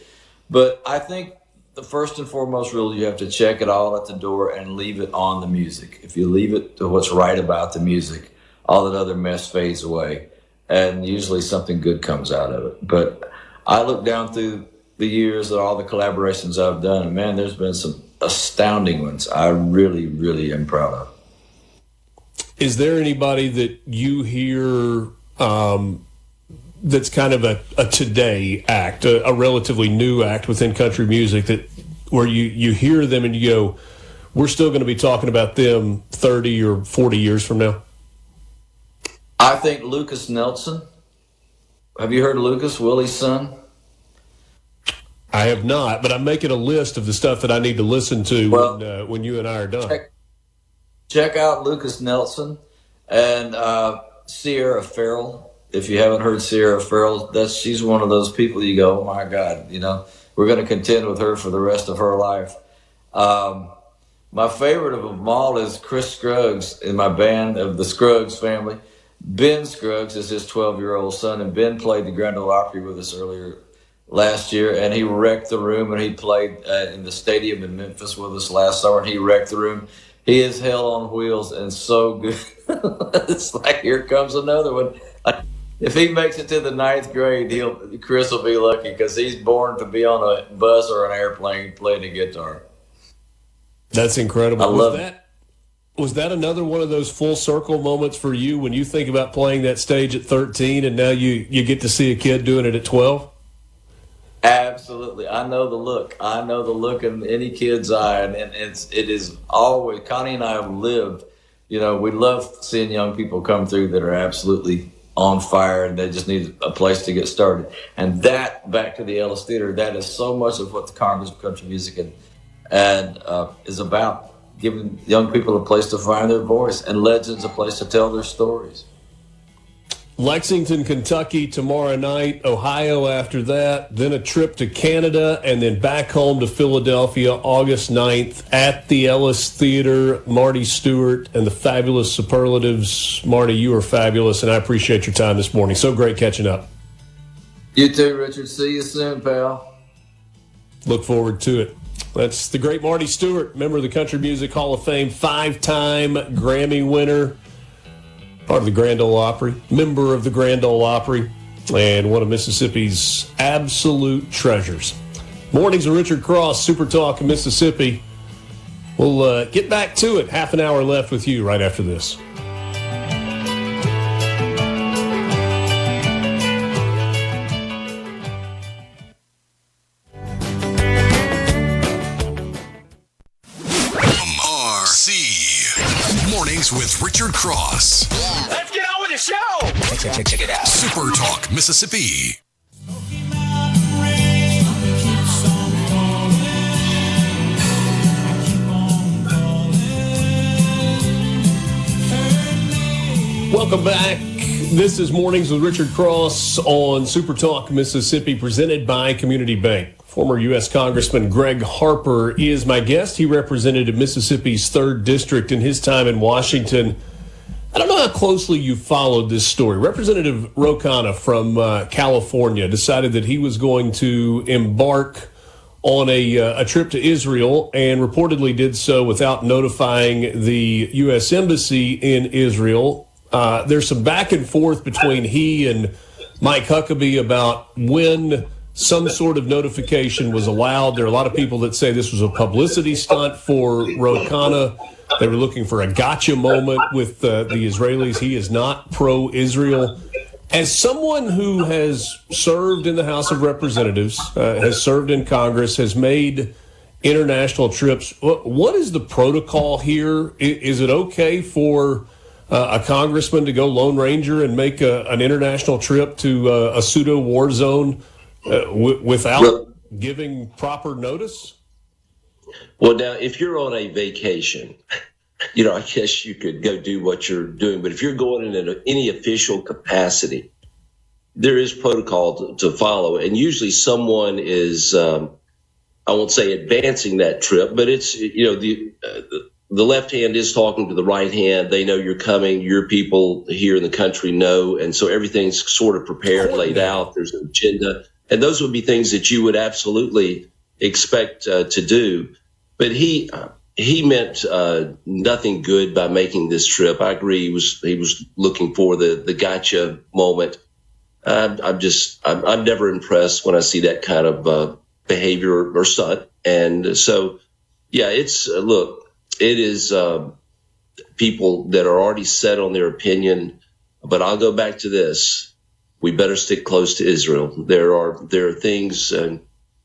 S13: But I think the first and foremost rule, you have to check it all at the door and leave it on the music. If you leave it to what's right about the music, all that other mess fades away, and usually something good comes out of it. But I look down through the years at all the collaborations I've done, and man, there's been some astounding ones I really, really am proud of.
S4: Is there anybody that you hear that's kind of a today act, a relatively new act within country music, that where you hear them and you go, we're still going to be talking about them 30 or 40 years from now?
S13: I think Lucas Nelson. Have you heard of Lucas, Willie's son?
S4: I have not, but I'm making a list of the stuff that I need to listen to when you and I are done.
S13: Check out Lucas Nelson and Sierra Farrell. If you haven't heard Sierra Farrell, she's one of those people you go, oh my God, we're going to contend with her for the rest of her life. My favorite of them all is Chris Scruggs in my band of the Scruggs family. Ben Scruggs is his 12-year-old son, and Ben played the Grand Ole Opry with us earlier last year, and he wrecked the room, and he played in the stadium in Memphis with us last summer, and he wrecked the room. He is hell on wheels and so good. It's like, here comes another one. If he makes it to the 9th grade, Chris will be lucky because he's born to be on a bus or an airplane playing the guitar.
S4: That's incredible.
S13: I love it.
S4: Was that another one of those full circle moments for you when you think about playing that stage at 13 and now you get to see a kid doing it at 12?
S13: Absolutely. I know the look. I know the look in any kid's eye, and it is always, Connie and I have lived, we love seeing young people come through that are absolutely on fire, and they just need a place to get started. And that, back to the Ellis Theater, that is so much of what the Congress of Country Music and is about, giving young people a place to find their voice and legends a place to tell their stories.
S4: Lexington, Kentucky tomorrow night, Ohio after that, then a trip to Canada, and then back home to Philadelphia August 9th at the Ellis Theater. Marty Stewart and the fabulous Superlatives. Marty, you are fabulous, and I appreciate your time this morning. So great catching up.
S13: You too, Richard. See you soon, pal.
S4: Look forward to it. That's the great Marty Stewart, member of the Country Music Hall of Fame, 5-time Grammy winner, part of the Grand Ole Opry, member of the Grand Ole Opry, and one of Mississippi's absolute treasures. Mornings with Richard Cross, Super Talk Mississippi. We'll get back to it. Half an hour left with you right after this.
S1: Mornings with Richard Cross.
S12: Let's get on with the show.
S1: Check it out. Super Talk Mississippi.
S4: Welcome back. This is Mornings with Richard Cross on Super Talk Mississippi, presented by Community Bank. Former U.S. Congressman Greg Harper is my guest. He represented Mississippi's 3rd District in his time in Washington. I don't know how closely you followed this story. Representative Ro Khanna from California decided that he was going to embark on a trip to Israel and reportedly did so without notifying the U.S. Embassy in Israel. There's some back and forth between he and Mike Huckabee about when some sort of notification was allowed. There are a lot of people that say this was a publicity stunt for Ro Khanna. They were looking for a gotcha moment with the Israelis. He is not pro-Israel. As someone who has served in the House of Representatives, has served in Congress, has made international trips, what is the protocol here? Is it okay for a congressman to go Lone Ranger and make an international trip to a pseudo war zone without giving proper notice?
S14: Well, now, if you're on a vacation, I guess you could go do what you're doing. But if you're going in any official capacity, there is protocol to follow. And usually someone is, I won't say advancing that trip, but it's, the left hand is talking to the right hand. They know you're coming. Your people here in the country know. And so everything's sort of prepared, laid out. There's an agenda. And those would be things that you would absolutely expect to do. But he meant nothing good by making this trip. I agree. He was looking for the gotcha moment. I'm never impressed when I see that kind of behavior or stunt. And so, yeah, it is people that are already set on their opinion. But I'll go back to this. We better stick close to Israel. There are things, and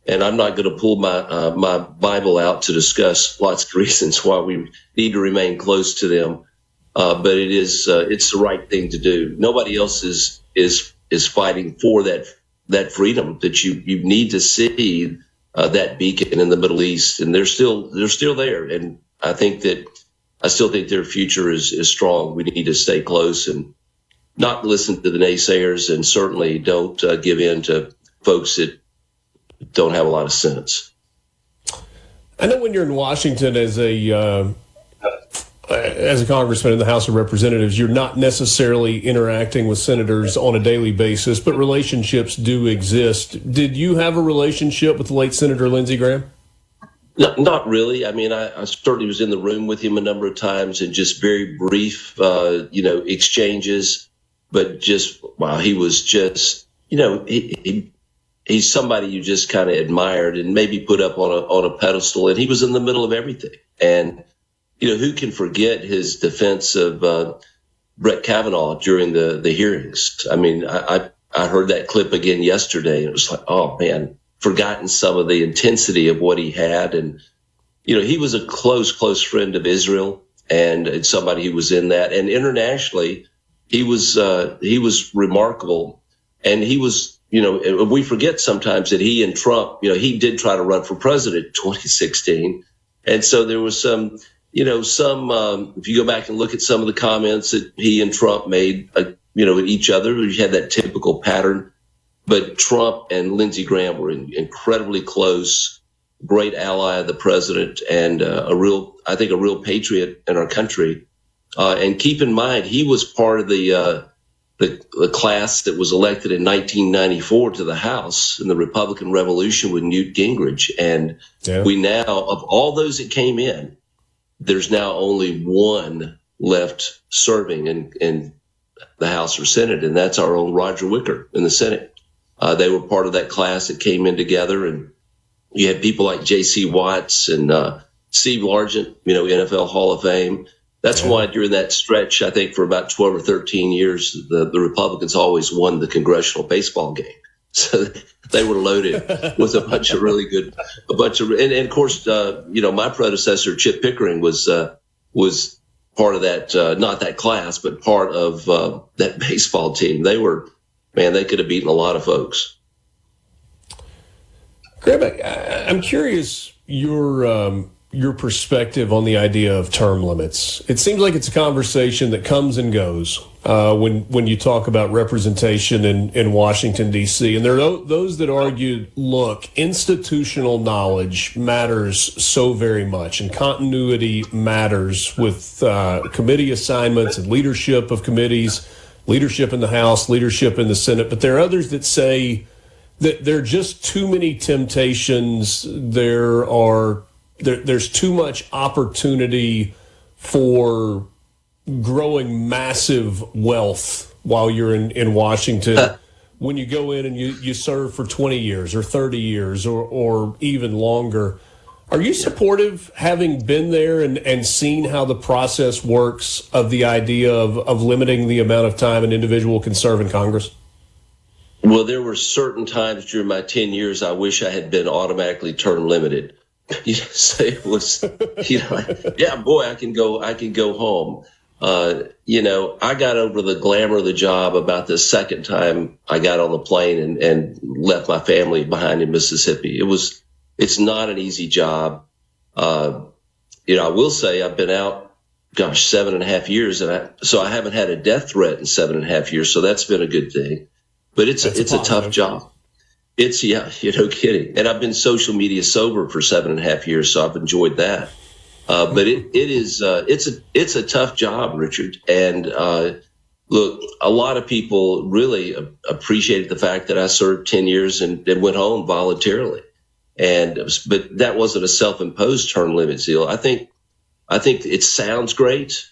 S14: I'm not going to pull my Bible out to discuss lots of reasons why we need to remain close to them. But it's the right thing to do. Nobody else is fighting for that freedom that you need to see that beacon in the Middle East, and they're still there. And I still think their future is strong. We need to stay close and not listen to the naysayers, and certainly don't give in to folks that don't have a lot of sense.
S4: I know when you're in Washington as a congressman in the House of Representatives, you're not necessarily interacting with senators on a daily basis, but relationships do exist. Did you have a relationship with the late Senator Lindsey Graham?
S14: No, not really. I mean, I certainly was in the room with him a number of times and just very brief, exchanges. But he was just, he's somebody you just kind of admired and maybe put up on a pedestal. And he was in the middle of everything. And, who can forget his defense of Brett Kavanaugh during the hearings? I mean, I heard that clip again yesterday. And it was like, oh, man, forgotten some of the intensity of what he had. And, he was a close friend of Israel and somebody who was in that. And internationally, he was remarkable, and he was, we forget sometimes that he and Trump, he did try to run for president in 2016, and so there was some, if you go back and look at some of the comments that he and Trump made, at each other, you had that typical pattern. But Trump and Lindsey Graham were incredibly close, great ally of the president, and a real patriot in our country. And keep in mind, he was part of the class that was elected in 1994 to the House in the Republican Revolution with Newt Gingrich. And we now, of all those that came in, there's now only one left serving in the House or Senate, and that's our own Roger Wicker in the Senate. They were part of that class that came in together, and you had people like J.C. Watts and Steve Largent, NFL Hall of Fame. That's why during that stretch, I think for about 12 or 13 years, the Republicans always won the congressional baseball game. So they were loaded with a bunch of really good, and of course, my predecessor, Chip Pickering, was part of that, not that class, but part of that baseball team. They could have beaten a lot of folks.
S4: Greg, I'm curious your perspective on the idea of term limits. It seems like it's a conversation that comes and goes when you talk about representation in Washington, D.C. And there are those that argue, look, institutional knowledge matters so very much, and continuity matters with committee assignments and leadership of committees, leadership in the House, leadership in the Senate. But there are others that say that there are just too many temptations. There's too much opportunity for growing massive wealth while you're in Washington when you go in and you serve for 20 years or 30 years or even longer. Are you supportive, having been there and seen how the process works, of the idea of limiting the amount of time an individual can serve in Congress?
S14: Well, there were certain times during my 10 years I wish I had been automatically term limited. So it was, yeah, boy, I can go home. I got over the glamour of the job about the second time I got on the plane and left my family behind in Mississippi. It's not an easy job. I will say I've been out, 7.5 years, so I haven't had a death threat in 7.5 years. So that's been a good thing, but it's a tough job. No kidding. And I've been social media sober for 7.5 years, so I've enjoyed that. But it's a tough job, Richard. And look, a lot of people really appreciated the fact that I served 10 years and went home voluntarily. But that wasn't a self-imposed term limit deal. I think it sounds great,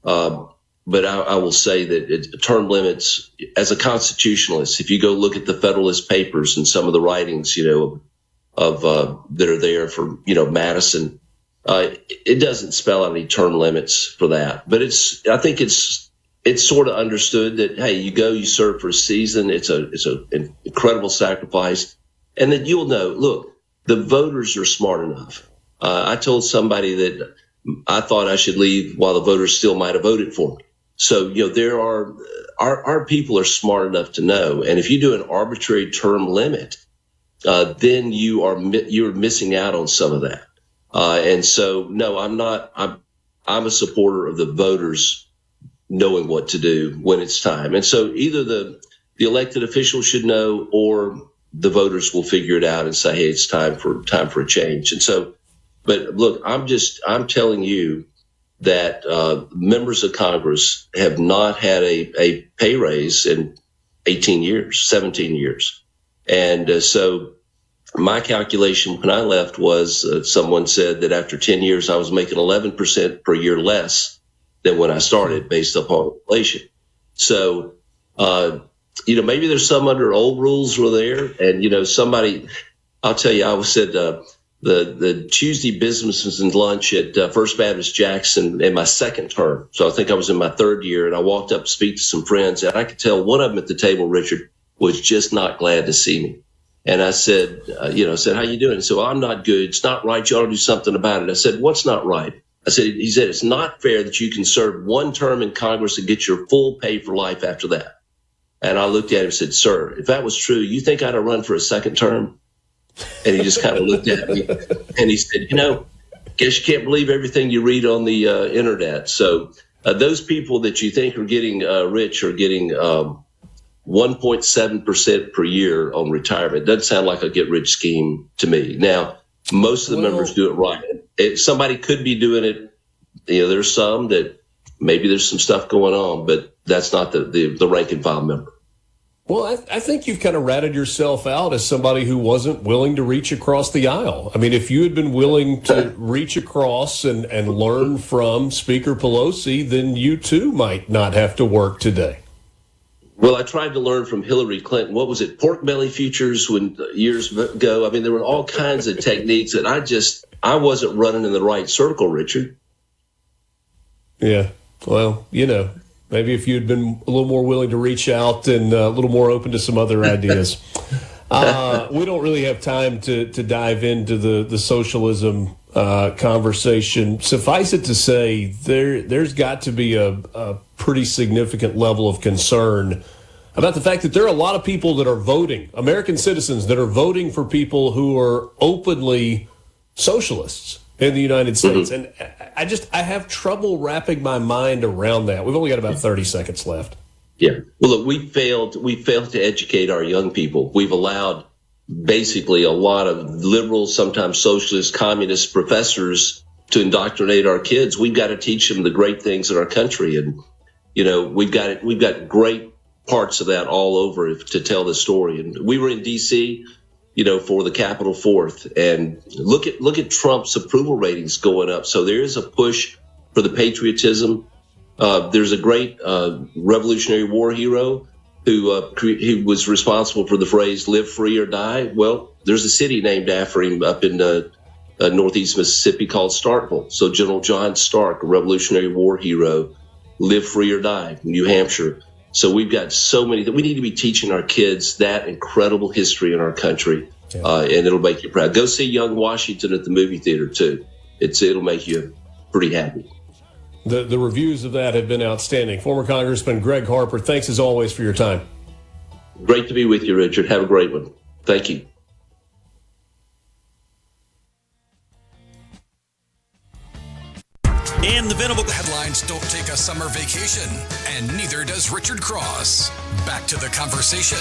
S14: but I will say that term limits, as a constitutionalist, if you go look at the Federalist Papers and some of the writings, of that are there for, Madison, it doesn't spell out any term limits for that. But I think it's sort of understood that, hey, you serve for a season. It's an incredible sacrifice, and that you'll know. Look, the voters are smart enough. I told somebody that I thought I should leave while the voters still might have voted for me. So, there are our people are smart enough to know. And if you do an arbitrary term limit, then you're missing out on some of that. And so, no, I'm not. I'm a supporter of the voters knowing what to do when it's time. And so either the elected officials should know, or the voters will figure it out and say, hey, it's time for a change. And so, but look, I'm telling you that members of Congress have not had a pay raise in 18 years, 17 years. And so my calculation when I left was someone said that after 10 years, I was making 11% per year less than when I started based upon inflation. So, maybe there's some under old rules were there. And, somebody, I'll tell you, I was said, the Tuesday business and lunch at First Baptist Jackson in my second term. So I think I was in my third year, and I walked up to speak to some friends, and I could tell one of them at the table, Richard, was just not glad to see me. And I said, how you doing? He said, well, I'm not good. It's not right. You ought to do something about it. I said, what's not right? he said, it's not fair that you can serve one term in Congress and get your full pay for life after that. And I looked at him and said, sir, if that was true, you think I'd have run for a second term? And he just kind of looked at me and he said, guess you can't believe everything you read on the internet. So those people that you think are getting rich are getting 1.7% per year on retirement. Doesn't sound like a get-rich scheme to me. Now, most of the members do it right. Somebody could be doing it. There's some that maybe there's some stuff going on, but that's not the rank and file member.
S4: Well, I think you've kind of ratted yourself out as somebody who wasn't willing to reach across the aisle. I mean, if you had been willing to reach across and learn from Speaker Pelosi, then you too might not have to work today.
S14: Well, I tried to learn from Hillary Clinton. What was it? Pork belly futures years ago. I mean, there were all kinds of techniques that I wasn't running in the right circle, Richard.
S4: Yeah. Well, maybe if you'd been a little more willing to reach out and a little more open to some other ideas. We don't really have time to dive into the socialism conversation. Suffice it to say, there's got to be a pretty significant level of concern about the fact that there are a lot of people that are voting, American citizens that are voting for people who are openly socialists in the United States. And I have trouble wrapping my mind around that. We've only got about 30 seconds left.
S14: Yeah. Well, look, we failed to educate our young people. We've allowed basically a lot of liberals, sometimes socialist, communist professors to indoctrinate our kids. We've got to teach them the great things in our country. And, we've got great parts of that all over to tell the story. And we were in D.C., for the Capitol Fourth, and look at Trump's approval ratings going up. So there is a push for the patriotism. There's a great Revolutionary War hero who was responsible for the phrase "live free or die." Well, there's a city named after him up in northeast Mississippi called Starkville. So General John Stark, a Revolutionary War hero, live free or die, New Hampshire. So we've got so many that we need to be teaching our kids that incredible history in our country, and it'll make you proud. Go see Young Washington at the movie theater too. It'll make you pretty happy.
S4: The reviews of that have been outstanding. Former Congressman Greg Harper, thanks as always for your time.
S14: Great to be with you, Richard. Have a great one. Thank you.
S1: In the Venable headlines don't take a summer vacation, and neither does Richard Cross. Back to the conversation.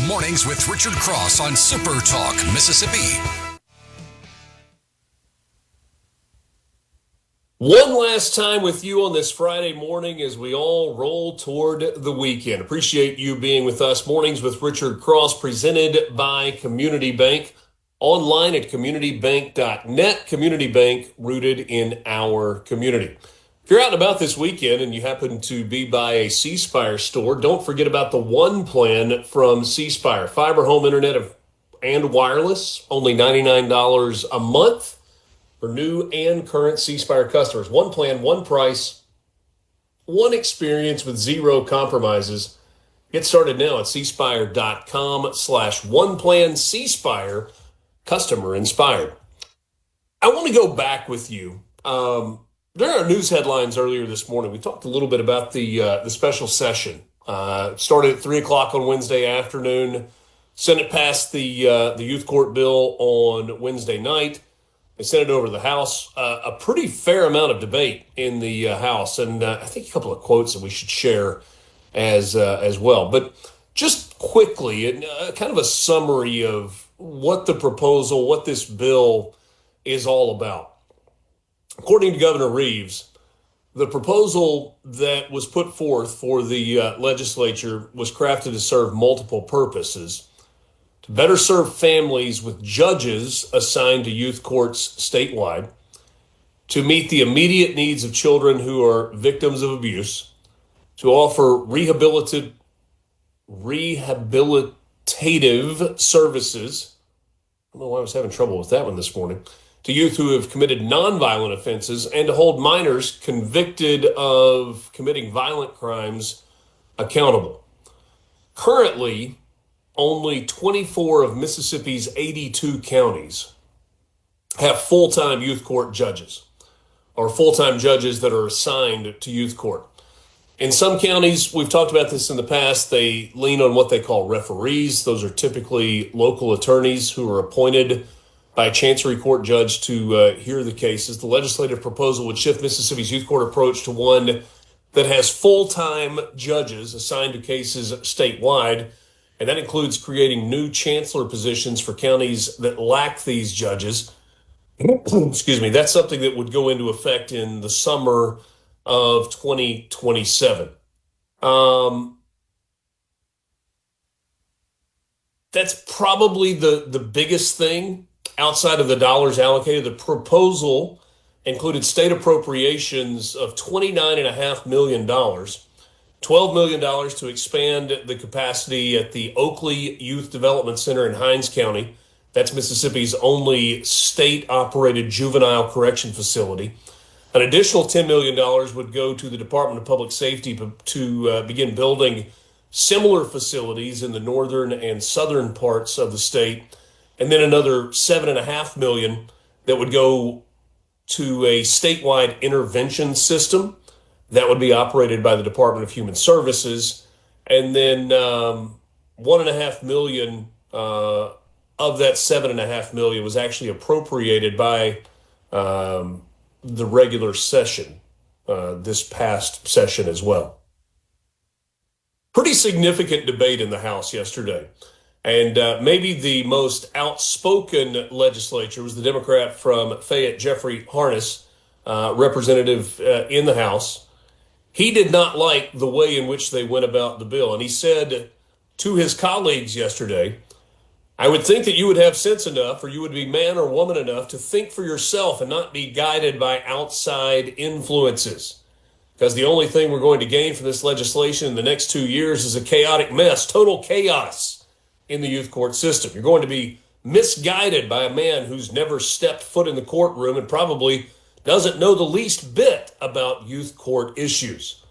S1: Mornings with Richard Cross on SuperTalk Mississippi.
S4: One last time with you on this Friday morning as we all roll toward the weekend. Appreciate you being with us. Mornings with Richard Cross, presented by Community Bank. Online at communitybank.net. Community Bank, rooted in our community. If you're out and about this weekend and you happen to be by a C Spire store, don't forget about the One Plan from C Spire. Fiber home internet and wireless, only $99 a month for new and current C Spire customers. One plan, one price, one experience with zero compromises. Get started now at cspire.com/oneplan. C Spire, customer inspired. I want to go back with you. There are news headlines earlier this morning. We talked a little bit about the special session. Started at 3 o'clock on Wednesday afternoon. Senate passed the youth court bill on Wednesday night. They sent it over to the House. A pretty fair amount of debate in the House, and I think a couple of quotes that we should share as well. But just quickly, kind of a summary of what the proposal, what this bill is all about. According to Governor Reeves, the proposal that was put forth for the legislature was crafted to serve multiple purposes: to better serve families with judges assigned to youth courts statewide, to meet the immediate needs of children who are victims of abuse, to offer rehabilitative services. I don't know why I was having trouble with that one this morning. To youth who have committed nonviolent offenses, and to hold minors convicted of committing violent crimes accountable. Currently, only 24 of Mississippi's 82 counties have full-time youth court judges. or full-time judges that are assigned to youth court. In some counties, we've talked about this in the past, they lean on what they call referees. Those are typically local attorneys who are appointed by a Chancery Court judge to hear the cases. The legislative proposal would shift Mississippi's youth court approach to one that has full-time judges assigned to cases statewide, and that includes creating new chancellor positions for counties that lack these judges. Excuse me. That's something that would go into effect in the summer of 2027. That's probably the biggest thing outside of the dollars allocated. The proposal included state appropriations of $29.5 million, $12 million to expand the capacity at the Oakley Youth Development Center in Hinds County. That's Mississippi's only state-operated juvenile correction facility. An additional $10 million would go to the Department of Public Safety to begin building similar facilities in the northern and southern parts of the state. And then another $7.5 million that would go to a statewide intervention system that would be operated by the Department of Human Services. And then $1.5 million of that $7.5 million was actually appropriated by the regular session, this past session as well. Pretty significant debate in the House yesterday. And maybe the most outspoken legislature was the Democrat from Fayette, Jeffrey Harness, representative in the House. He did not like the way in which they went about the bill. And he said to his colleagues yesterday, I would think that you would have sense enough, or you would be man or woman enough to think for yourself and not be guided by outside influences. Because the only thing we're going to gain from this legislation in the next 2 years is a chaotic mess, total chaos in the youth court system. You're going to be misguided by a man who's never stepped foot in the courtroom and probably doesn't know the least bit about youth court issues.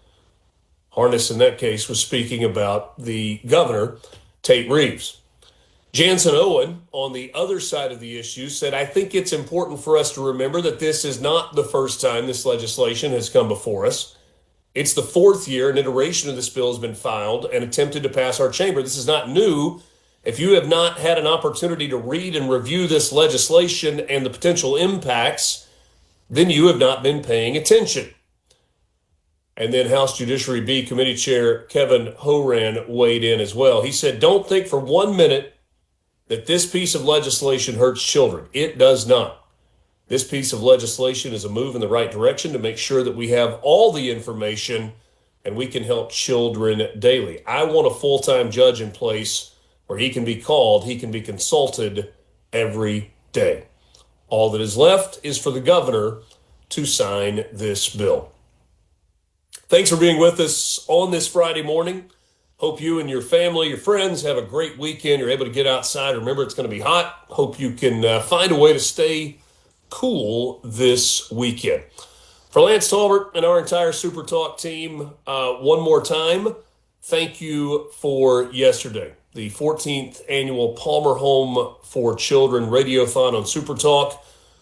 S4: Harness, in that case, was speaking about the governor, Tate Reeves. Jansen Owen, on the other side of the issue, said, I think it's important for us to remember that this is not the first time this legislation has come before us. It's the fourth year an iteration of this bill has been filed and attempted to pass our chamber. This is not new. If you have not had an opportunity to read and review this legislation and the potential impacts, then you have not been paying attention. And then House Judiciary B Committee Chair Kevin Horan weighed in as well. He said, don't think for 1 minute that this piece of legislation hurts children. It does not. This piece of legislation is a move in the right direction to make sure that we have all the information and we can help children daily. I want a full-time judge in place where he can be called, he can be consulted every day. All that is left is for the governor to sign this bill. Thanks for being with us on this Friday morning. Hope you and your family, your friends have a great weekend. You're able to get outside. Remember, it's going to be hot. Hope you can find a way to stay cool this weekend. For Lance Talbert and our entire SuperTalk team, one more time, thank you for yesterday. The 14th annual Palmer Home for Children Radiothon on SuperTalk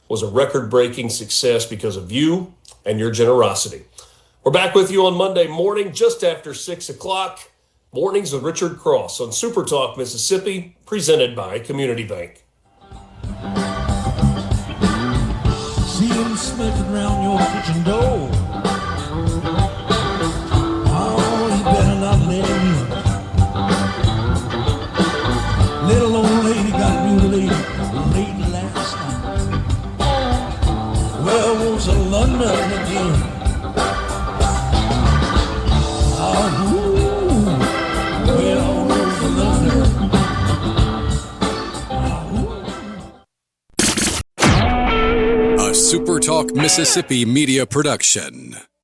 S4: was a record-breaking success because of you and your generosity. We're back with you on Monday morning, just after 6 o'clock. Mornings with Richard Cross on SuperTalk Mississippi, presented by Community Bank.
S12: See him smoking around your kitchen door. Oh, you better not let him in. Little old lady got a new lady last night. Well, was a London again.
S1: A SuperTalk Mississippi Media production.